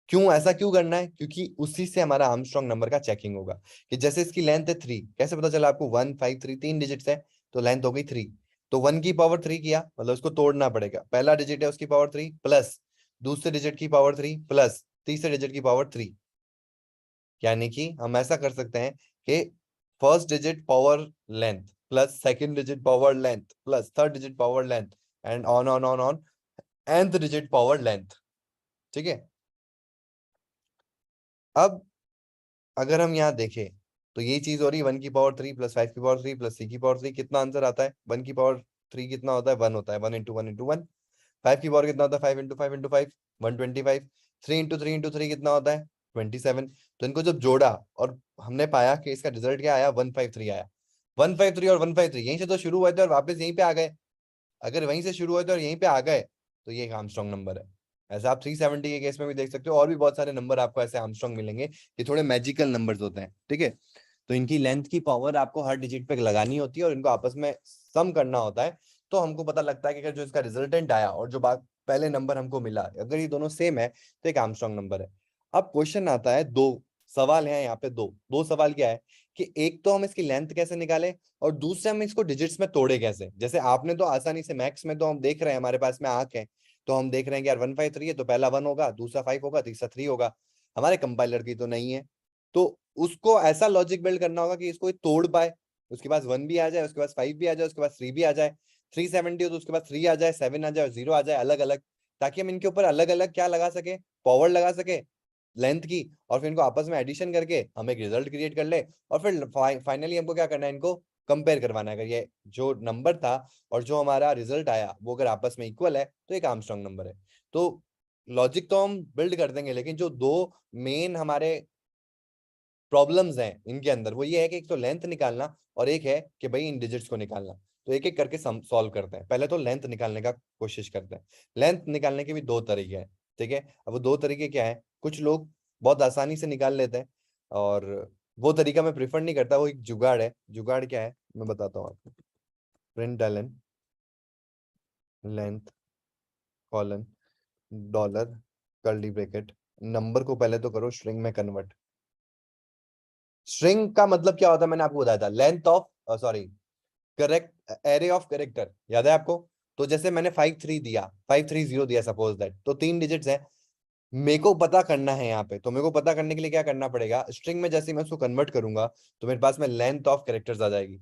क्यों ऐसा क्यों करना है? क्योंकि उसी से हमारा आर्मस्ट्रांग नंबर का चेकिंग होगा। कि जैसे इसकी लेंथ है 3, कैसे पता चला आपको? 153 3 डिजिट्स है, तो लेंथ हो गई 3। तो 1 की पावर 3 किया, मतलब उसको तोड़ना पड़ेगा। पहला डिजिट है उसकी पावर 3 प्लस दूसरे डिजिट की पावर 3 प्लस तीसरे डिजिट की पावर 3। यानी कि हम ऐसा कर सकते हैं कि first digit power length plus second digit power length plus third digit power length and on on on on nth digit power length. ठीक है, अब अगर हम यहाँ देखें तो ये चीज हो रही है 1 की पावर 3 प्लस 5 की पावर 3 प्लस 6 की पावर 3। कितना आंसर आता है? 1 की पावर 3 कितना होता है? 1 होता है, 1 इंटू 1 इंटू 1। 5 की पावर कितना होता है? 5 इंटू 5 इंटू 5, 125। 3 इंटू 3 इंटू 3 कितना होता है? 27। तो इनको जब जोड़ा और हमने पाया कि इसका रिजल्ट क्या आया? 153 आया। 153 और 153 यहीं से तो शुरू हुए थे और वापस यहीं पे आ गए। अगर वहीं से शुरू हुए थे और यहीं पे आ गए तो ये एक आर्मस्ट्रांग नंबर है। ऐसा आप 370 के केस में भी देख सकते हो, और भी बहुत सारे नंबर आपको ऐसे आर्मस्ट्रांग मिलेंगे। ये थोड़े मैजिकल नंबर्स होते हैं। ठीक है, तो इनकी लेंथ की पावर आपको हर डिजिट पे लगानी होती है और इनको आपस में सम करना होता है। तो हमको पता लगता है कि अगर जो इसका रिजल्टेंट आया और जो बात पहले नंबर हमको मिला, अगर ये दोनों सेम है तो एक आर्मस्ट्रांग नंबर है। अब क्वेश्चन आता है, दो सवाल है यहाँ पे। दो दो सवाल क्या है कि एक तो हम इसकी लेंथ कैसे निकालें और दूसरे हम इसको डिजिट्स में तोड़े कैसे। जैसे आपने तो आसानी से मैथ्स में तो हम देख रहे हैं, हमारे पास में आंख है, तो हम देख रहे हैं कि यार 153 है तो पहला 1 होगा, दूसरा 5 होगा, तीसरा 3 होगा। हमारे कंपाइलर की तो नहीं है, तो उसको ऐसा लॉजिक बिल्ड करना होगा कि इसको ये तोड़ पाए। उसके पास 1 भी आ जाए, उसके पास 5 भी आ जाए, उसके पास 3 भी आ जाए। 370 हो तो उसके पास 3 आ जाए, 7 आ जाए और 0 आ जाए अलग अलग, ताकि हम इनके ऊपर अलग अलग क्या लगा सके? पावर लगा सके लेंथ की, और फिर इनको आपस में एडिशन करके हम एक रिजल्ट क्रिएट कर ले। और फिर फाइनली हमको क्या करना है? इनको कंपेयर करवाना है। अगर ये जो नंबर था और जो हमारा रिजल्ट आया वो अगर आपस में इक्वल है तो एक आर्मस्ट्रांग नंबर है। तो लॉजिक तो हम बिल्ड कर देंगे, लेकिन जो दो मेन हमारे प्रॉब्लम्स हैं इनके अंदर वो ये है कि एक तो लेंथ निकालना और एक है कि भाई इन डिजिट्स को निकालना। तो एक एक करके सॉल्व करते हैं। पहले तो लेंथ निकालने का कोशिश करते हैं। लेंथ निकालने के भी दो तरीके हैं। ठीक है, अब वो दो तरीके क्या है? कुछ लोग बहुत आसानी से निकाल लेते हैं और वो तरीका मैं प्रिफर नहीं करता। वो एक जुगाड़ है। जुगाड़ क्या है मैं बताता हूँ आपको। Print length colon dollar curly bracket, number को पहले तो करो स्ट्रिंग में कन्वर्ट। स्ट्रिंग का मतलब क्या होता है? मैंने आपको बताया था, length of sorry correct array of character, याद है आपको? तो जैसे मैंने 53 दिया, 530 दिया सपोज दैट, तो 3 डिजिट्स है। मेरे को पता करना है यहाँ पे, तो मेरे को पता करने के लिए क्या करना पड़ेगा? स्ट्रिंग में जैसे ही मैं उसको कन्वर्ट करूंगा तो मेरे पास में लेंथ ऑफ कैरेक्टर्स आ जाएगी।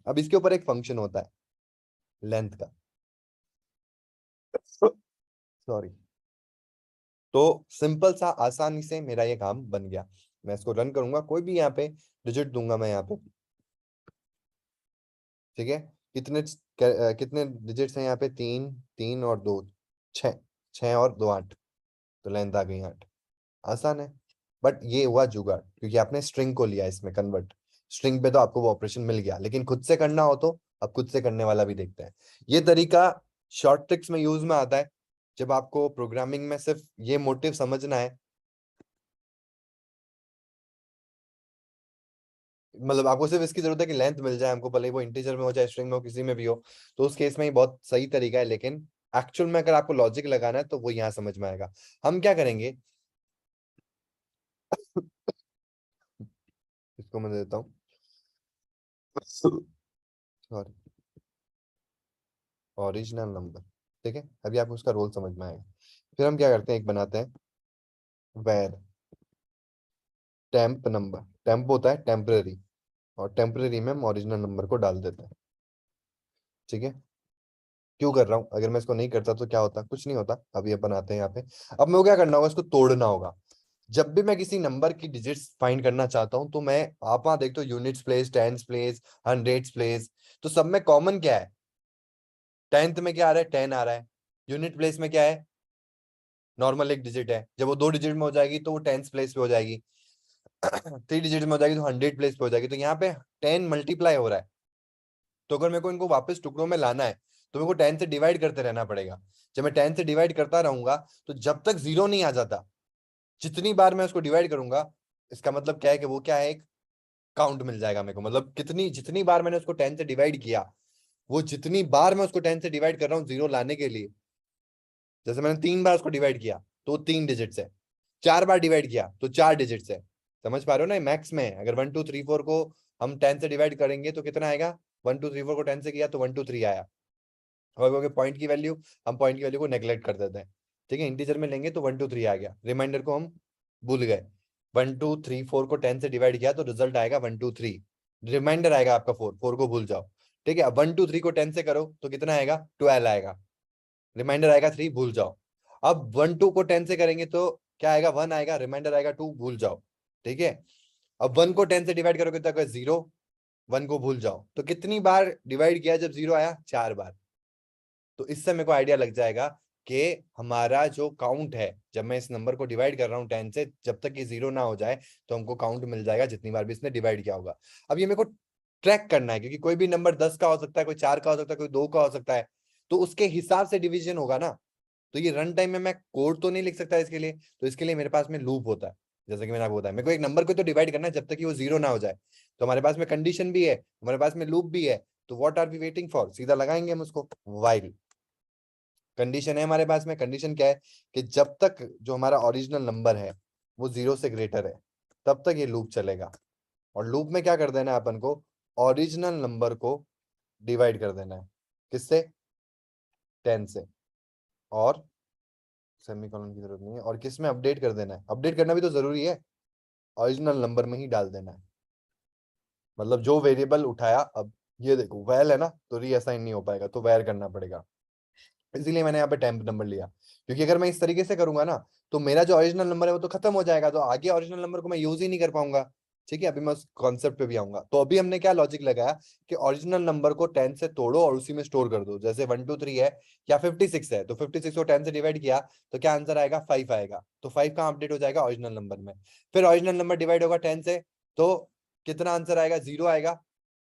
अब इसके ऊपर एक फंक्शन होता है लेंथ का, सॉरी। तो सिंपल सा आसानी से मेरा ये काम बन गया। मैं इसको रन करूंगा, कोई भी यहाँ पे डिजिट दूंगा मैं यहाँ पे। ठीक है, कितने डिजिट्स हैं यहाँ पे? 3 3 और 2 6, 6 और 2 8। तो लेंथ आ गई 8। आसान है, बट ये हुआ जुगाड़ क्योंकि आपने स्ट्रिंग को लिया इसमें कन्वर्ट। स्ट्रिंग पे तो आपको वो ऑपरेशन मिल गया, लेकिन खुद से करना हो तो अब खुद से करने वाला भी देखते हैं। ये तरीका शॉर्ट ट्रिक्स में यूज में आता है जब आपको प्रोग्रामिंग में सिर्फ ये मोटिव समझना है, मतलब आपको सिर्फ इसकी जरूरत है कि लेंथ मिल जाए हमको, भले ही वो इंटीजर में हो चाहे स्ट्रिंग में हो, किसी में भी हो, तो उस केस में ही बहुत सही तरीका है। लेकिन एक्चुअल में अगर आपको लॉजिक लगाना है तो वो यहाँ समझ में आएगा। हम क्या करेंगे, इसको मैं दे देता हूँ, सॉरी, ओरिजिनल नंबर। ठीक है, अभी आपको उसका रोल समझ में आएगा। फिर हम क्या करते हैं, एक बनाते हैं वेर टेम्प नंबर। टेम्प होता है टेम्पररी, और टेम्पररी में हम ओरिजिनल नंबर को डाल देते हैं। ठीक है, क्यों कर रहा हूँ, अगर मैं इसको नहीं करता तो क्या होता, कुछ नहीं होता। अभी अपन आते हैं यहाँ पे। अब मेरे को क्या करना होगा, इसको तोड़ना होगा। जब भी मैं किसी नंबर की डिजिट्स फाइंड करना चाहता हूं तो मैं, आप वहां देखते हो units place, tens place, hundreds place, तो सब में कॉमन क्या है, टेंथ में क्या आ रहा है, 10 आ रहा है। यूनिट प्लेस में क्या है, नॉर्मल एक डिजिट है, जब वो 2 डिजिट में हो जाएगी तो वो टेंस प्लेस पे हो जाएगी, 3 डिजिट में हो जाएगी तो 100 प्लेस पे हो जाएगी। तो यहाँ पे 10 मल्टीप्लाई हो रहा है, तो अगर मेरे को इनको वापस टुकड़ों में लाना है तो मेरे को 10 से डिवाइड करते रहना पड़ेगा। जब मैं 10 से डिवाइड करता रहूंगा तो जब तक 0 नहीं आ जाता, जितनी बार मैं उसको डिवाइड करूंगा, इसका मतलब क्या है कि वो क्या है, एक काउंट मिल जाएगा मेरे को। मतलब कितनी, जितनी बार मैंने उसको 10 से डिवाइड किया, वो जितनी बार मैं उसको 10 से डिवाइड कर रहा हूँ 0 लाने के लिए, जैसे मैंने 3 बार उसको डिवाइड किया तो 3 डिजिट है, 4 बार डिवाइड किया तो 4 डिजिट है। समझ पा रहे हो ना, मैक्स में अगर 1 2 3 4 को हम 10 से डिवाइड करेंगे तो कितना आएगा, 1 2 3 4 को 10 से किया तो 1 2 3 आया। और क्योंकि पॉइंट की वैल्यू, हम पॉइंट की वैल्यू को नेग्लेक्ट कर देते हैं। ठीक है, इंटीजर में लेंगे तो 1 2 3 आ गया, रिमाइंडर को हम भूल गए। 1 2 3 4 को 10 से डिवाइड किया तो रिजल्ट आएगा 1 2 3, रिमाइंडर आएगा आपका 4, 4 को भूल जाओ। ठीक है, अब 1 2 3 को 10 से करो तो कितना आएगा, 12 आएगा, रिमाइंडर आएगा 3, भूल जाओ। अब 1 2 को 10 से करेंगे तो क्या आएगा, 1 आएगा, रिमाइंडर आएगा 2, भूल जाओ। ठीक है, अब 1 को 10 से डिवाइड करोगे तो 0, 1 को भूल जाओ। तो कितनी बार डिवाइड किया जब 0 आया, 4 बार। तो इससे मेरे को आइडिया लग जाएगा कि हमारा जो काउंट है, जब मैं इस नंबर को डिवाइड कर रहा हूँ 10 से, जब तक ये 0 ना हो जाए तो हमको काउंट मिल जाएगा जितनी बार भी इसने डिवाइड किया होगा। अब ये मेरे को ट्रैक करना है, क्योंकि कोई भी नंबर 10 का हो सकता है, कोई 4 का हो सकता है, कोई 2 का हो सकता है, तो उसके हिसाब से डिवीजन होगा ना। तो ये रन टाइम में मैं कोड तो नहीं लिख सकता इसके लिए, तो इसके लिए मेरे पास में लूप होता है। जैसे कि मैंने आपको बताया, मेरे को एक नंबर को तो डिवाइड करना है जब तक कि वो 0 ना हो जाए। तो हमारे पास में कंडीशन भी है, हमारे पास में लूप भी है। तो what are we waiting for, सीधा लगाएंगे हम उसको, व्हाइल। कंडीशन है हमारे पास में, कंडीशन क्या है कि जब तक जो हमारा ओरिजिनल नंबर है वो 0 से ग्रेटर है तब तक ये लूप चलेगा। और लूप में क्या कर देना है अपन को, ओरिजिनल नंबर को डिवाइड कर देना है, किससे, 10 से। और सेमीकोलन की जरूरत नहीं है, और किस में अपडेट कर देना है, अपडेट करना भी तो जरूरी है, ओरिजिनल नंबर में ही डाल देना है। मतलब जो वेरिएबल उठाया, अब ये देखो वैल है ना, तो रीअसाइन नहीं हो पाएगा, तो वैर करना पड़ेगा। इसीलिए मैंने यहाँ पे टेम्प नंबर लिया, क्योंकि अगर मैं इस तरीके से करूंगा ना तो मेरा जो ओरिजिनल नंबर है वो तो खत्म हो जाएगा, तो आगे ओरिजिनल नंबर को मैं यूज ही नहीं कर पाऊंगा। ठीक है, अभी मैं उस कॉन्सेप्ट पे भी आऊंगा। तो अभी हमने क्या लॉजिक लगाया कि ओरिजिनल नंबर को 10 से तोड़ो और उसी में स्टोर कर दो। जैसे 1 2 3 है या 56 है, तो 56 को 10 से डिवाइड किया तो क्या आंसर आएगा, 5 आएगा। तो 5 कहाँ अपडेट हो जाएगा, ओरिजिनल नंबर में। फिर ओरिजिनल नंबर डिवाइड होगा 10 से, तो कितना आंसर आएगा, 0 आएगा।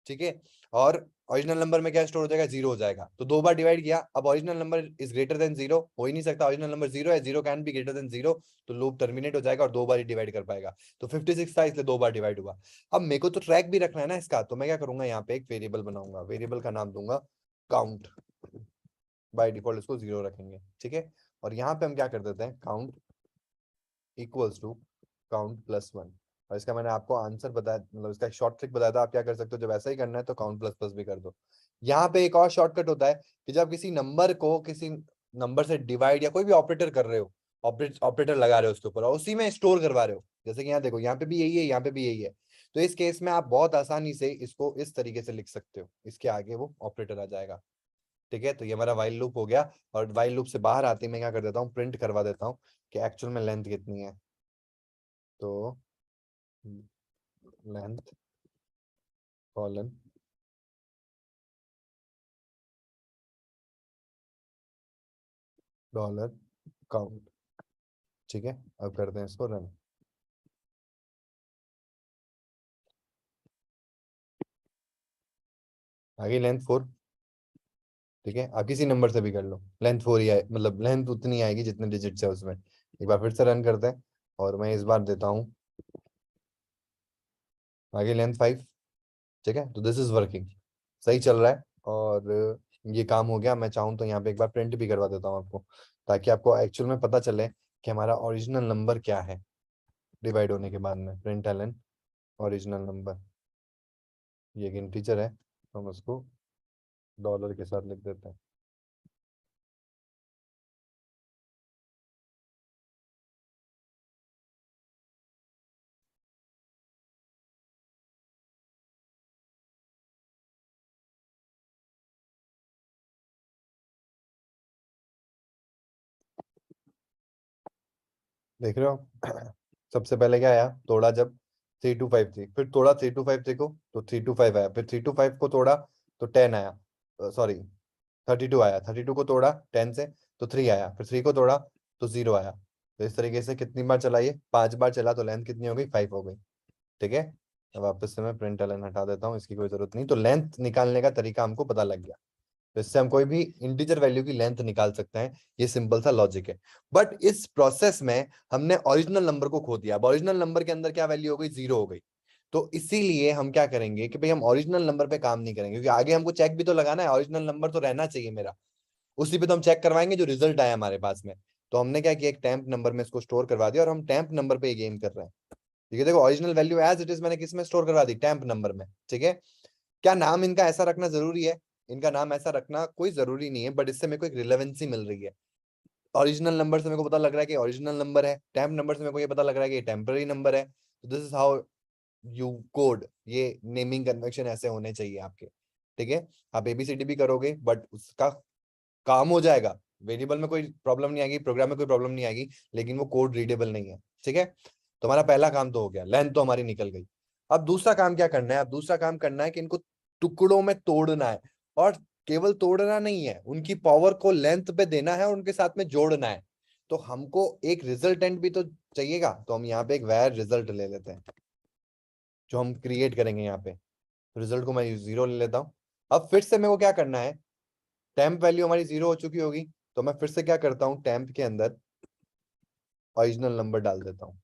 ठीक है, और ओरिजिनल नंबर में क्या स्टोर हो जाएगा, 0 हो जाएगा। तो 2 बार डिवाइड किया, अब original number is greater than 0, हो ही नहीं सकता, ओरिजिनल नंबर 0 है, 0 कैन बी ग्रेटर देन 0। तो लूप टर्मिनेट हो जाएगा और 2 बार ही डिवाइड कर पाएगा। तो 56 था इसलिए 2 बार डिवाइड हुआ। अब मेरे को तो ट्रैक भी रखना है ना इसका, तो मैं क्या करूंगा, यहाँ पे एक वेरिएबल बनाऊंगा, वेरिएबल का नाम दूंगा काउंट। बाय डिफॉल्ट इसको 0 रखेंगे। ठीक है, और यहाँ पे हम क्या कर देते हैं, count equals to count plus 1। और इसका मैंने आपको आंसर बताया, मतलब इसका एक शॉर्ट ट्रिक बताया था। आप क्या कर सकते हो, जब ऐसा ही करना है तो काउंट प्लस प्लस भी कर दो। यहाँ पे एक और शॉर्टकट होता है कि जब किसी नंबर को किसी नंबर से डिवाइड या कोई भी ऑपरेटर कर रहे हो, ऑपरेटर लगा रहे हो उसके ऊपर और उसी में स्टोर करवा रहे हो, जैसे कि यहाँ देखो, यहाँ पे भी यही है, यहाँ पे भी यही है। तो इस केस में आप बहुत आसानी से इसको इस तरीके से लिख सकते हो, इसके आगे वो ऑपरेटर आ जाएगा। ठीक है, तो ये हमारा वाइल लूप हो गया। और वाइल लूप से बाहर आते ही मैं क्या कर देता हूँ, प्रिंट करवा देता हूँ कि एक्चुअल में लेंथ कितनी है। तो लेंथ कॉलन डॉलर काउंट। ठीक है, अब करते हैं इसको रन। आगे लेंथ 4, ठीक है, आप किसी नंबर से भी कर लो, लेंथ 4 ही आए, मतलब लेंथ उतनी आएगी जितने डिजिट्स है उसमें। एक बार फिर से रन करते हैं और मैं इस बार देता हूँ आगे लेंथ 5। ठीक है, तो दिस इज वर्किंग, सही चल रहा है। और ये काम हो गया। मैं चाहूँ तो यहाँ पे एक बार प्रिंट भी करवा देता हूँ आपको, ताकि आपको एक्चुअल में पता चले कि हमारा ओरिजिनल नंबर क्या है डिवाइड होने के बाद में। प्रिंट एलन ओरिजिनल नंबर, ये एक इंटीजर है, हम उसको डॉलर के साथ लिख देते हैं। देख रहे हो सबसे पहले क्या आया, तोड़ा जब 3 2 5 थी, फिर तोड़ा 3 2 5 थी को तो 3 2 5 आया, फिर 3 2 5 को तोड़ा तो 10 आया, सॉरी 32 आया, 32 को तोड़ा 10 से तो 3 आया, फिर 3 को तोड़ा तो 0 आया। तो इस तरीके से कितनी बार चला, ये 5 बार चला, तो लेंथ कितनी हो गई, 5 हो गई। ठीक है, अब वापस से मैं प्रिंट एलन हटा देता हूँ, इसकी कोई जरूरत नहीं। तो लेंथ निकालने का तरीका हमको पता लग गया, तो इससे हम कोई भी इंटीजर वैल्यू की लेंथ निकाल सकते हैं। ये सिंपल सा लॉजिक है। बट इस प्रोसेस में हमने ओरिजिनल नंबर को खो दिया। अब ओरिजिनल नंबर के अंदर क्या वैल्यू हो गई, 0 हो गई। तो इसीलिए हम क्या करेंगे कि भाई हम ओरिजिनल नंबर पे काम नहीं करेंगे, क्योंकि आगे हमको चेक भी तो लगाना है, ओरिजिनल नंबर तो रहना चाहिए मेरा, उसी पे तो हम चेक करवाएंगे जो रिजल्ट आया हमारे पास में। तो हमने क्या किया, एक टेम्प नंबर में इसको स्टोर करवा दिया और हम टेम्प नंबर पे ये गेम कर रहे हैं। ठीक है, देखो original value as it is मैंने किस में स्टोर करवा दी, टेम्प नंबर में। ठीक है, क्या नाम इनका ऐसा रखना जरूरी है, इनका नाम ऐसा रखना कोई जरूरी नहीं है, बट इससे मेरे को एक रिलेवेंसी मिल रही है। ओरिजिनल नंबर से मेरे को पता लग रहा है कि ओरिजिनल नंबर है, टेम्प नंबर से मेरे को ये पता लग रहा है कि ये टेम्पररी नंबर है। तो this is how you code, ये नेमिंग कन्वेंशन ऐसे होने चाहिए आपके। ठीक है, आप एबीसीडी भी करोगे बट उसका काम हो जाएगा, वेरिएबल में कोई प्रॉब्लम नहीं आएगी, प्रोग्राम में कोई प्रॉब्लम नहीं आएगी, लेकिन वो कोड रीडेबल नहीं है। ठीक है, तो हमारा पहला काम तो हो गया, लेंथ तो हमारी निकल गई। अब दूसरा काम क्या करना है, अब दूसरा काम करना है कि इनको टुकड़ों में तोड़ना है। और केवल तोड़ना नहीं है, उनकी पावर को लेंथ पे देना है और उनके साथ में जोड़ना है। तो हमको एक रिजल्टेंट भी तो चाहिएगा, तो हम यहाँ पे एक वैर रिजल्ट ले लेते हैं जो हम क्रिएट करेंगे यहाँ पे। रिजल्ट को मैं 0 ले लेता हूँ। अब फिर से मेरे को क्या करना है, टेम्प वैल्यू हमारी 0 हो चुकी होगी, तो मैं फिर से क्या करता हूँ, टेम्प के अंदर ओरिजिनल नंबर डाल देता हूँ।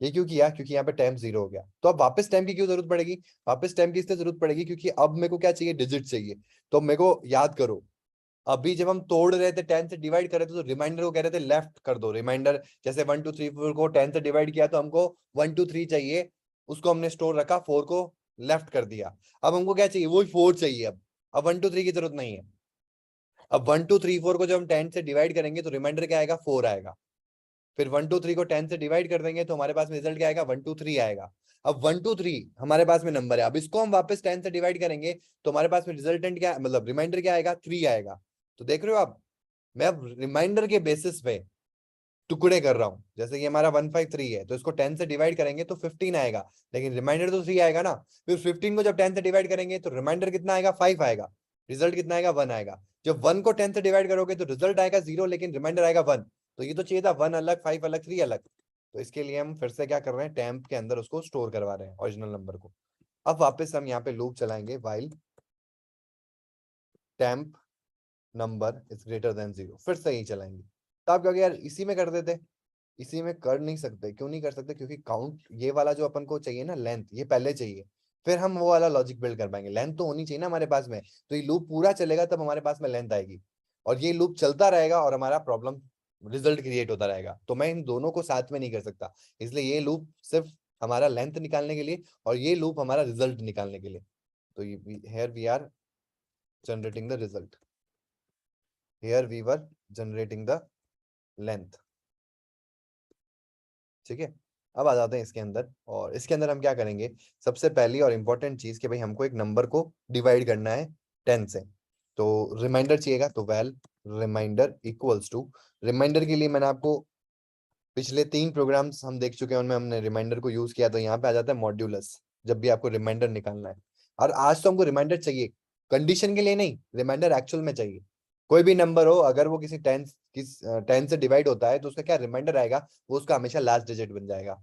ये क्यों किया, क्योंकि यहाँ पे टेम्प 0 हो गया। तो अब वापस टेम्प की क्यों जरूरत पड़ेगी, वापस टेम्प की इसलिए जरूरत पड़ेगी क्योंकि अब मेरे को क्या चाहिए, डिजिट चाहिए। तो मेरे को याद करो, अभी जब हम तोड़ रहे थे 10 से डिवाइड कर रहे थे, तो रिमाइंडर को कह रहे थे लेफ्ट कर दो। रिमाइंडर जैसे 1 2 3 4 को 10 से डिवाइड किया तो हमको 1 2 3 चाहिए, उसको हमने स्टोर रखा, 4 को लेफ्ट कर दिया। अब हमको क्या चाहिए, वही 4 चाहिए। अब 1 2 3 की जरूरत नहीं है। अब 1 2 3 4 को जब हम 10 से डिवाइड करेंगे तो रिमाइंडर क्या आएगा, 4 आएगा। फिर 1 2 3 को 10 से डिवाइड कर देंगे तो हमारे पास में रिजल्ट क्या आएगा, 1 2 3 आएगा। अब 1 2 3 हमारे पास में नंबर है, अब इसको हम वापस 10 से डिवाइड करेंगे तो हमारे पास में रिजल्टेंट क्या, मतलब रिमाइंडर क्या आएगा, 3 आएगा। तो देख रहे हो आप, मैं अब रिमाइंडर के बेसिस पे टुकड़े कर रहा हूं। जैसे कि हमारा 153 है, तो इसको 10 से डिवाइड करेंगे तो 15 आएगा, लेकिन रिमाइंडर तो 3 आएगा ना। फिर 15 को जब 10 से डिवाइड करेंगे तो रिमाइंडर कितना आएगा, 5 आएगा। रिजल्ट कितना आएगा, 1 आएगा। जब 1 को 10 से डिवाइड करोगे तो रिजल्ट आएगा 0, लेकिन रिमाइंडर आएगा 1। तो ये तो चाहिए था 1 अलग, 5 अलग, 3 अलग। तो इसके लिए हम फिर से क्या कर रहे हैं, टेम्प के अंदर उसको स्टोर करवा रहे हैं ओरिजिनल नंबर को। अब वापस हम यहाँ पे लूप चलाएंगे, while temp number is greater than 0, फिर से यही चलाएंगे। तो आप कहोगे यार इसी में कर देते, इसी में कर नहीं सकते, क्यों नहीं कर सकते, क्योंकि काउंट ये वाला जो अपन को चाहिए ना लेंथ, ये पहले चाहिए, फिर हम वो वाला लॉजिक बिल्ड कर पाएंगे। लेंथ तो होनी चाहिए ना हमारे पास में, तो ये लूप पूरा चलेगा तब हमारे पास में लेंथ आएगी। और ये लूप चलता रहेगा और हमारा प्रॉब्लम रिजल्ट क्रिएट होता रहेगा। तो मैं इन दोनों को साथ में नहीं कर सकता, इसलिए ये लूप सिर्फ हमारा लेंथ निकालने के लिए और ये लूप हमारा रिजल्ट निकालने के लिए। तो here we are generating the result, here we were generating the length. ठीक है, अब आ जाते हैं इसके अंदर। और इसके अंदर हम क्या करेंगे, सबसे पहली और इंपॉर्टेंट चीज कि भाई हमको एक नंबर को डिवाइड करना है 10 से। तो रिमाइंडर चाहिएगा, तो val remainder equals to, remainder के लिए मैंने आपको पिछले 3 प्रोग्राम्स हम देख चुके हैं, उनमें हमने रिमाइंडर को यूज किया। तो यहाँ पे आ जाता है मॉड्यूलस, जब भी आपको रिमाइंडर निकालना है। और आज तो हमको रिमाइंडर चाहिए, कंडीशन के लिए नहीं, रिमाइंडर एक्चुअल में चाहिए। कोई भी नंबर हो, अगर वो किसी 10 से डिवाइड होता है तो उसका क्या रिमाइंडर आएगा, वो उसका हमेशा लास्ट डिजिट बन जाएगा।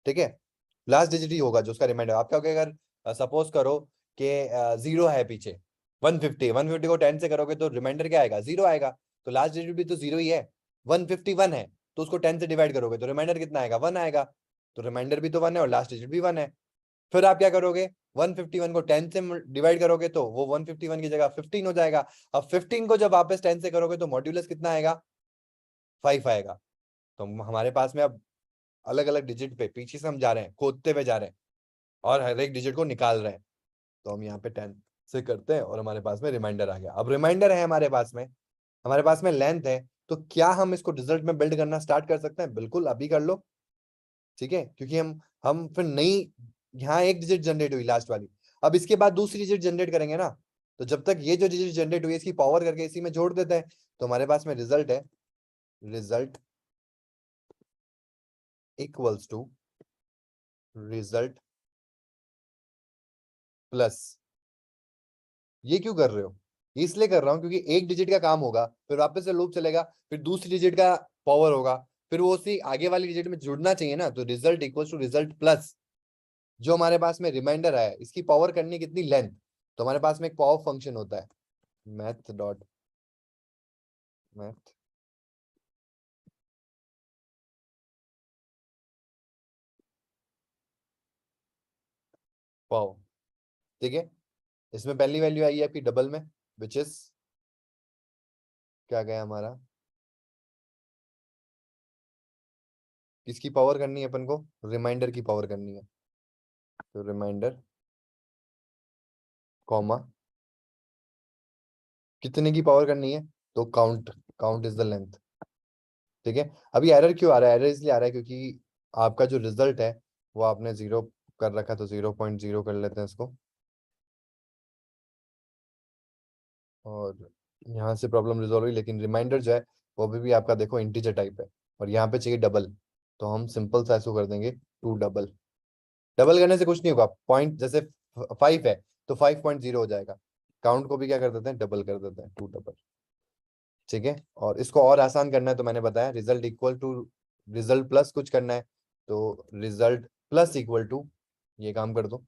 ठीक है, लास्ट डिजिट ही होगा जो उसका रिमाइंडर। आप क्या होगा, अगर सपोज करो कि 0 है पीछे, 150 को 10 से करोगे तो रिमाइंडर क्या आएगा, 0 आएगा। तो लास्ट डिजिट भी तो 0 ही है। 151 है तो उसको 10 से डिवाइड करोगे तो रिमाइंडर कितना आएगा, 1 आएगा। तो रिमाइंडर भी तो 1 है और लास्ट डिजिट भी 1 है। फिर आप क्या करोगे, 151 को 10 से डिवाइड करोगे तो वो 151 की जगह 15 हो जाएगा। अब 15 को जब वापस 10 से करोगे तो मॉड्यूलस कितना आएगा, 5 आएगा। तो हमारे पास में अब अलग अलग डिजिट पे पीछे से हम जा रहे हैं, खोदते हुए जा रहे हैं और हर एक डिजिट को निकाल रहे हैं। तो हम यहाँ पे 10 से करते हैं और हमारे पास में रिमाइंडर आ गया। अब रिमाइंडर है हमारे पास में लेंथ है, तो क्या हम इसको रिजल्ट में बिल्ड करना स्टार्ट कर सकते हैं? बिल्कुल, अभी कर लो, ठीक है। क्योंकि हम फिर नई, यहाँ एक डिजिट जनरेट हुई लास्ट वाली, अब इसके बाद दूसरी डिजिट जनरेट करेंगे ना, तो जब तक ये जो डिजिट जनरेट हुई इसकी पावर करके इसी में जोड़ देते हैं। तो हमारे पास में रिजल्ट है, result equals to result plus. ये क्यों कर रहे हो? इसलिए कर रहा हूं क्योंकि एक डिजिट का काम होगा, फिर वापस से लूप चलेगा, फिर दूसरी डिजिट का पावर होगा, फिर वो उसी आगे वाली डिजिट में जुड़ना चाहिए ना। तो result equals to result plus जो हमारे पास में रिमाइंडर है, इसकी पावर करनी कितनी, लेंथ। तो हमारे पास में एक पावर फंक्शन होता है, मैथ डॉट मैथ पावर, ठीक है। इसमें पहली वैल्यू आई है आपकी डबल में, विच इज क्या गया हमारा, किसकी पावर करनी है अपन को, रिमाइंडर की पावर करनी है। तो रिमाइंडर कॉमा कितने की पावर करनी है, तो count, count is the length, ठीक है। अभी एरर क्यों आ रहा है, एरर इसलिए आ रहा है क्योंकि आपका जो रिजल्ट है वो आपने 0 कर रखा है, तो 0.0 कर लेते हैं इसको। और यहाँ से प्रॉब्लम रिजॉल्व हुई, लेकिन रिमाइंडर जो है वो अभी भी आपका देखो इंटीजर टाइप है और यहाँ पे चाहिए डबल। तो हम सिंपल सा ऐसा कर देंगे 2 डबल। डबल करने से कुछ नहीं होगा, पॉइंट जैसे 5 है तो 5.0 हो जाएगा। काउंट को भी क्या कर देते हैं, डबल कर देते हैं, 2 डबल, ठीक है। और इसको और आसान करना है तो मैंने बताया result equal to result plus कुछ करना है, तो रिजल्ट प्लस इक्वल टू ये काम कर दो,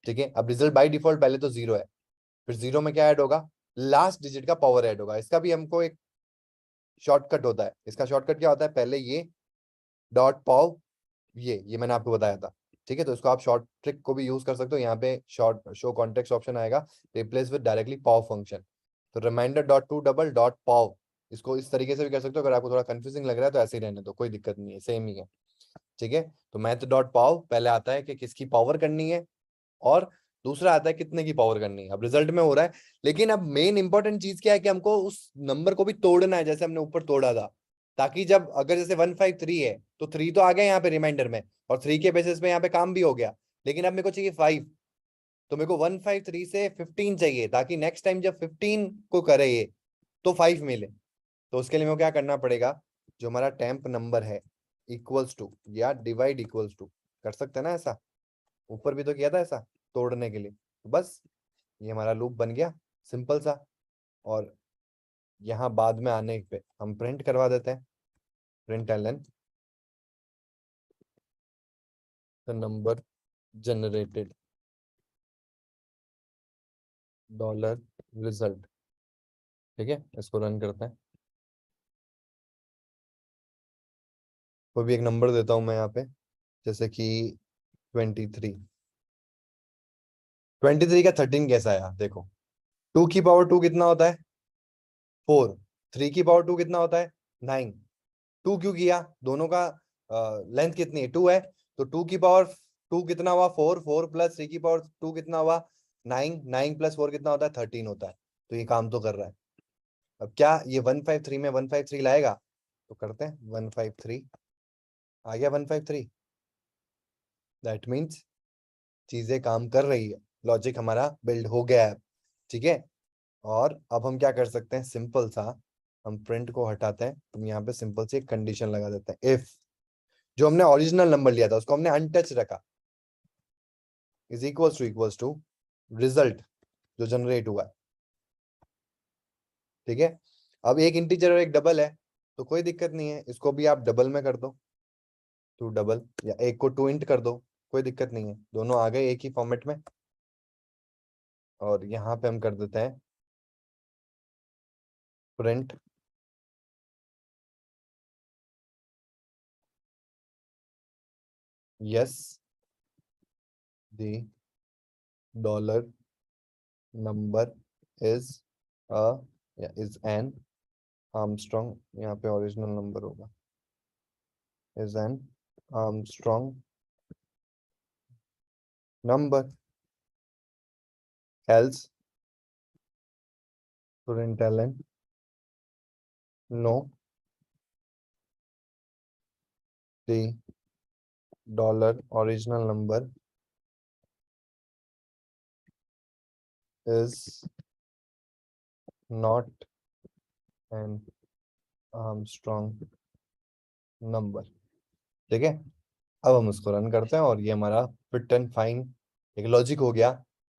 ठीक है। अब रिजल्ट बाय डिफॉल्ट पहले तो 0 है, फिर 0 में क्या ऐड होगा, लास्ट डिजिट का पावर ऐड होगा। इसका भी हमको एक शॉर्टकट होता है, इसका शॉर्टकट क्या होता है, पहले ये डॉट पाव, ये मैंने आपको बताया था, ठीक है। तो इसको आप शॉर्ट ट्रिक को भी यूज कर सकते हो, यहाँ पे शॉर्ट शो कॉन्टेक्स्ट ऑप्शन आएगा, replace with directly pow function. तो reminder dot to double dot pow, इसको इस तरीके से भी कर सकते हो। अगर आपको थोड़ा कंफ्यूजिंग लग रहा है तो ऐसे ही रहने दो, कोई दिक्कत नहीं है, सेम ही है, ठीक है। तो मैथ डॉट पाव पहले आता है कि किसकी पावर करनी है, और दूसरा आता है कितने की पावर करनी है। अब रिजल्ट में हो रहा है, लेकिन अब मेन इंपॉर्टेंट चीज क्या है कि हमको उस नंबर को भी तोड़ना है, जैसे हमने ऊपर तोड़ा था, ताकि जब अगर जैसे 153 है तो 3 तो आ गया यहाँ पे रिमाइंडर में, और 3 के बेसिस पे यहाँ पे काम भी हो गया। लेकिन अब मेरे को चाहिए 5, तो मेरे को 153 से 15 चाहिए, ताकि नेक्स्ट टाइम जब 15 को करे ये तो 5 मिले। तो उसके लिए मेरे को क्या करना पड़ेगा, जो हमारा टेम्प नंबर है इक्वल्स टू या डिवाइड इक्वल्स टू, कर सकते हैं ना ऐसा, ऊपर भी तो किया था ऐसा तोड़ने के लिए। तो बस ये हमारा लूप बन गया सिंपल सा, और यहाँ बाद में आने पे हम प्रिंट करवा देते हैं, println the number generated dollar result, ठीक है। इसको रन करते हैं, कोई भी एक नंबर देता हूं मैं यहाँ पे, जैसे कि 23। 23 का 13 कैसा आया देखो, 2 की पावर 2 कितना होता है, 4, 3 की पावर 2 कितना होता है, 9। 2 क्यों किया, दोनों का लेंथ कितनी है, 2 है, तो 2 की पावर 2 कितना हुआ, 4, 4 प्लस 3 की पावर 2 कितना हुआ, 9, 9 प्लस 4 कितना होता है, 13 होता है। तो ये काम तो कर रहा है। अब क्या ये 153 में 153 लाएगा, तो करते हैं 153, आ गया 153, दैट मीन्स चीजें काम कर रही है, लॉजिक हमारा बिल्ड हो गया है, ठीक है। और अब हम क्या कर सकते हैं, सिंपल सा हम प्रिंट को हटाते हैं, हम यहाँ पे सिंपल सी एक कंडीशन लगा देते हैं, इफ जो हमने ओरिजिनल नंबर लिया था उसको हमने अनटच रखा, इज इक्वल्स टू रिजल्ट जो जनरेट हुआ है, ठीक है। अब एक इंटीजर और एक डबल है, तो कोई दिक्कत नहीं है, इसको भी आप डबल में कर दो, 2 डबल, या एक को 2 इंट कर दो, कोई दिक्कत नहीं है, दोनों आ गए एक ही फॉर्मेट में। और यहाँ पे हम कर देते हैं print yes the dollar number is a is an Armstrong, यहाँ पे ओरिजिनल नंबर होगा, is an Armstrong number, else println no the dollar original number is not an Armstrong number। ठीक है, अब हम उसको रन करते हैं और ये हमारा फिट एंड फाइन एक लॉजिक हो गया,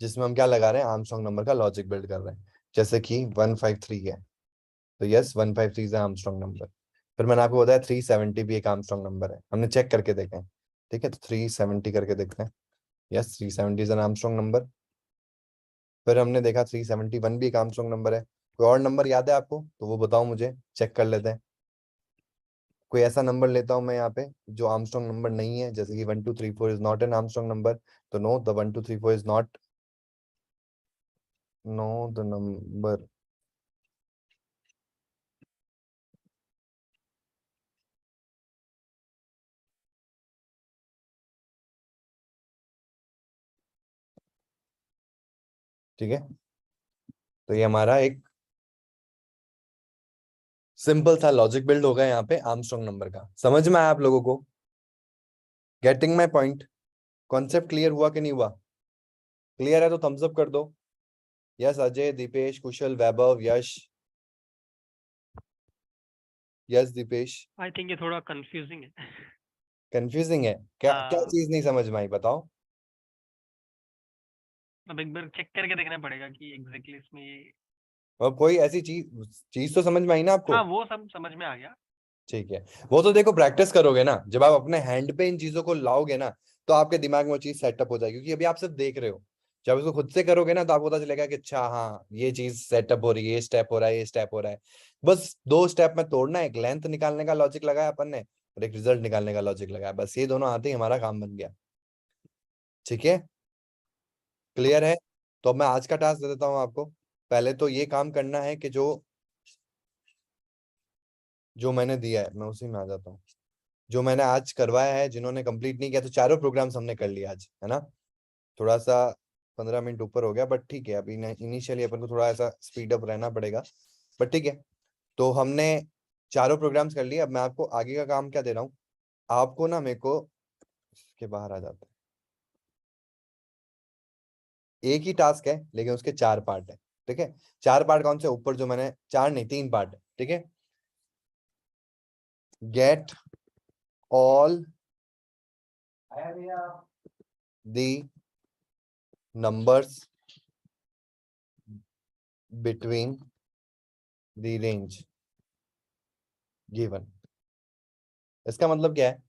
जिसमें हम क्या लगा रहे हैं, आर्मस्ट्रांग नंबर का लॉजिक बिल्ड कर रहे हैं। जैसे कि 153 है तो यस 153 इज आर्मस्ट्रांग नंबर। फिर मैंने आपको बताया 370 भी एक आर्मस्ट्रांग नंबर है, हमने चेक करके देखा है। ठीक है, तो 370 करके देखते हैं, yes 370 is an Armstrong number. फिर हमने देखा 371 भी एक आर्मस्ट्रांग नंबर है। कोई और नंबर याद है आपको तो वो बताओ मुझे, चेक कर लेते हैं। कोई ऐसा नंबर लेता हूं मैं यहाँ पे जो आर्मस्ट्रांग नंबर नहीं है, जैसे कि 1234 is not an Armstrong number, तो no the 1234 is not, no the number ठीक है। तो ये हमारा एक सिंपल सा लॉजिक बिल्ड होगा यहाँ पे आर्मस्ट्रांग नंबर का। समझ में आया आप लोगों को? Getting my point? Concept clear हुआ कि नहीं हुआ? क्लियर है तो थम्स अप कर दो। Yes Ajay, Deepesh, Kushal, Vaibhav, Yash. Yes Deepesh. I think ये थोड़ा कंफ्यूजिंग है। कंफ्यूजिंग है क्या? क्या हाँ, चीज नहीं समझ में आई बताओ? अब एक बार चेक करके देखना पड़ेगा कि एग्जैक्टली इसमें ये। और कोई ऐसी चीज चीज तो समझ में आई ना आपको? हाँ, वो सब समझ में आ गया। ठीक है, वो तो देखो प्रैक्टिस करोगे ना, जब आप अपने हैंड पे इन चीजों को लाओगे ना तो आपके दिमाग में वो चीज सेटअप हो जाएगी, क्योंकि अभी आप सिर्फ देख रहे हो। जब इसको खुद से करोगे ना तो आपको पता चलेगा कि अच्छा हाँ ये चीज सेटअप हो रही है, ये स्टेप हो रहा है, ये स्टेप हो रहा है। बस दो स्टेप में तोड़ना है, एक लेंथ निकालने का लॉजिक लगाया अपन ने और एक रिजल्ट निकालने का लॉजिक लगाया, बस ये दोनों आते ही हमारा काम बन गया। ठीक है, क्लियर है? तो अब मैं आज का टास्क दे देता हूँ आपको। पहले तो ये काम करना है कि जो जो मैंने दिया है मैं उसी में आ जाता हूँ। जो मैंने आज करवाया है, जिन्होंने कंप्लीट नहीं किया, तो चारों प्रोग्राम्स हमने कर लिया आज, है ना। थोड़ा सा 15 मिनट ऊपर हो गया, बट ठीक है, अभी इनिशियली अपन को थोड़ा ऐसा स्पीड अप रहना पड़ेगा, बट ठीक है। तो हमने चारों प्रोग्राम्स कर लिए। अब मैं आपको आगे का काम क्या दे रहा हूँ, आपको ना मेरे को के बाहर आ जाते हैं। एक ही टास्क है लेकिन उसके 4 पार्ट है। ठीक है, 4 पार्ट कौन से? ऊपर जो मैंने, 4 नहीं 3 पार्ट है। ठीक है, get all the numbers between the range given. इसका मतलब क्या है?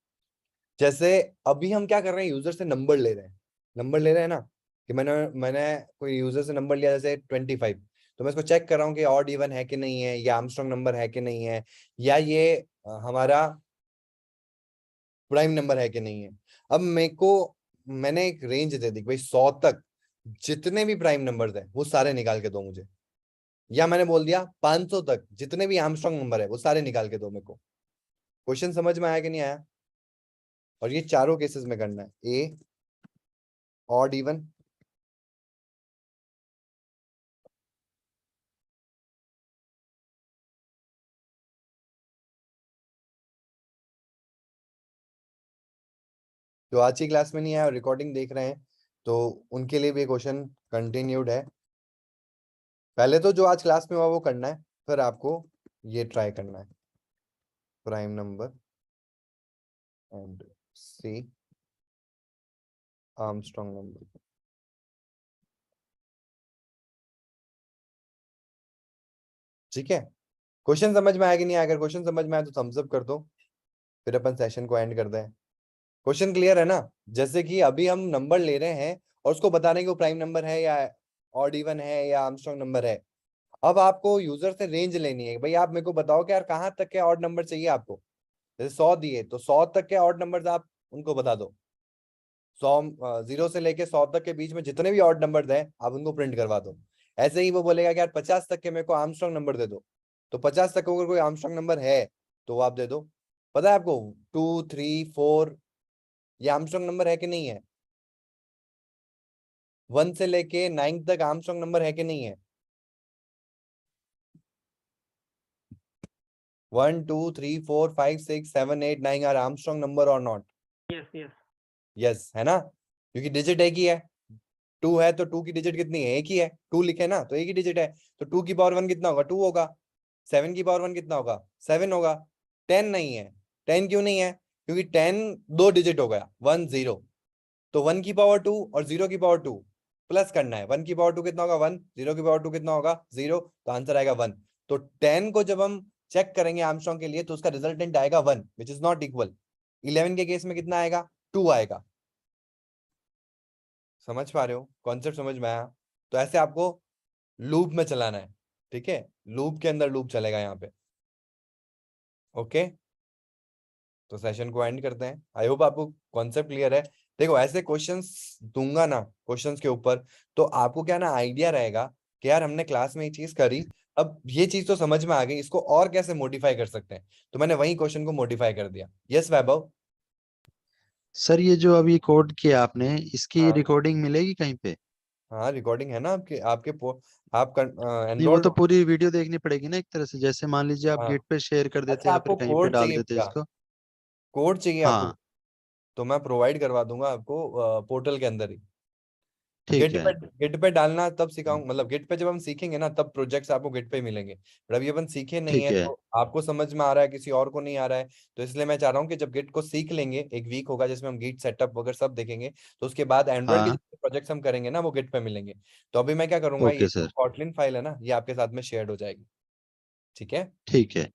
जैसे अभी हम क्या कर रहे हैं, यूजर से नंबर ले रहे हैं, नंबर ले रहे हैं ना, कि मैंने मैंने कोई यूजर से नंबर लिया जैसे 25, तो मैं इसको चेक कर रहा हूँ कि ऑड इवन है कि नहीं है, या आर्मस्ट्रांग नंबर है कि नहीं है, या ये हमारा प्राइम नंबर है कि नहीं है। अब मेरे को, मैंने एक रेंज दे दी भाई 100 तक जितने भी प्राइम नंबर्स हैं वो सारे निकाल के दो मुझे, या मैंने बोल दिया 500 तक जितने भी आर्मस्ट्रांग नंबर है वो सारे निकाल के दो मेरे को। क्वेश्चन समझ में आया कि नहीं आया? और ये चारों केसेस में करना है, ए ऑड इवन, जो आज की क्लास में नहीं आया और रिकॉर्डिंग देख रहे हैं तो उनके लिए भी क्वेश्चन कंटिन्यूड है। पहले तो जो आज क्लास में हुआ वो करना है, फिर आपको ये ट्राई करना है, prime number and see Armstrong number. ठीक है, क्वेश्चन समझ में आया कि नहीं आया? अगर क्वेश्चन समझ में आया तो थम्स अप कर दो, फिर अपन सेशन को एंड कर दें। क्वेश्चन क्लियर है ना? जैसे कि अभी हम नंबर ले रहे हैं और उसको बता रहे हैं कि वो प्राइम नंबर है या ऑड इवन है या आर्मस्ट्रांग नंबर है। अब आपको यूजर से रेंज लेनी है, भाई आप मेरे को बताओ कि यार कहाँ तक के ऑड नंबर चाहिए आपको। जैसे 100 दिए तो 100 तक के ऑड नंबर्स आप उनको बता दो। 0 से लेके 100 तक के बीच में जितने भी ऑड नंबर हैं आप उनको प्रिंट करवा दो। ऐसे ही वो बोलेगा कि यार 50 तक के मेरे को आर्मस्ट्रांग नंबर दे दो, तो 50 तक अगर कोई आर्मस्ट्रांग नंबर है तो वो आप दे दो। पता है आपको 2, 3, 4 ये आर्मस्ट्रांग नंबर है कि नहीं है? 1 से लेके 9 तक आर्मस्ट्रांग नंबर है कि नहीं है? 1, 2, 3, 4, 5, 6, 7, 8, 9 आर आर्मस्ट्रांग नंबर और नॉट? Yes yes. यस है ना, क्योंकि डिजिट एक ही है। 2 है तो 2 की डिजिट कितनी है? एक ही है। 2 लिखे ना तो एक ही डिजिट है, तो 2 की पावर 1 कितना होगा? 2 होगा। 7 की पावर 1 कितना होगा? 7 होगा। 10 नहीं है। 10 क्यों नहीं है? क्योंकि 10 दो डिजिट हो गया, 1 0। तो 1 की पावर 2 और 0 की पावर 2 प्लस करना है। 1 की पावर 2 कितना होगा? 1। 0 की पावर 2 कितना होगा? 0। तो आंसर आएगा 1। तो 10 को जब हम चेक करेंगे आर्मस्ट्रांग के लिए तो उसका रिजल्टेंट आएगा 1 विच इज नॉट इक्वल। 11 के केस में कितना आएगा? 2 आएगा। समझ पा रहे हो? कॉन्सेप्ट समझ में आया? तो ऐसे आपको लूप में चलाना है, ठीक है? लूप के अंदर लूप चलेगा यहाँ पे। ओके, तो सेशन को एंड करते हैं। आई होप आपको कॉन्सेप्ट क्लियर है। देखो ऐसे क्वेश्चंस दूंगा ना क्वेश्चंस के ऊपर, तो आपको क्या ना आइडिया रहेगा कि यार हमने क्लास में ये चीज करी, अब ये चीज तो समझ में आ गई, इसको और कैसे मॉडिफाई कर सकते हैं। तो मैंने वही क्वेश्चन को मॉडिफाई कर दिया। यस वैभव? सर ये जो अभी कोड किया आपने, इसकी हाँ रिकॉर्डिंग मिलेगी कहीं पे? हाँ, रिकॉर्डिंग है ना आपके आपके आप नहीं, वो एनरोल्ड तो हो। पूरी वीडियो देखनी पड़ेगी ना एक तरह से, जैसे मान लीजिए आप हाँ। गेट पे शेयर कर देते अच्छा या फिर आपको कहीं पे कोड डाल चाहिए देते पूरा? इसको। कोड चाहिए आपको? हाँ तो मैं प्रोवाइड करवा दूंगा आपको पोर्टल के अंदर ही। ठीक है। गिट पे डालना तब सिखाऊं, मतलब गिट पे जब हम सीखेंगे ना तब प्रोजेक्ट्स आपको गिट पे ही मिलेंगे। पर अभी अपन सीखे नहीं ठीक है, है। तो आपको समझ में आ रहा है, किसी और को नहीं आ रहा है। तो इसलिए मैं चाह रहा हूँ कि जब गिट को सीख लेंगे, एक वीक होगा जिसमें हम गिट सेटअप वगैरह सब देखेंगे, तो उसके बाद एंड्रॉइड के हाँ जितने प्रोजेक्ट्स हम करेंगे ना वो गिट पे मिलेंगे। तो अभी मैं क्या करूंगा, ये ओके जो सर। कॉटलिन फाइल है ना ये आपके साथ में शेयर हो जाएगी। ठीक है? ठीक है।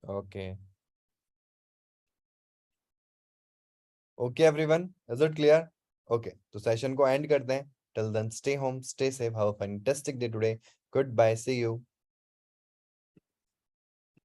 Okay. Okay everyone, is it clear? Okay, तो सेशन को एंड करते हैं। Till then stay home, stay safe, have a fantastic day today. Good bye, see you.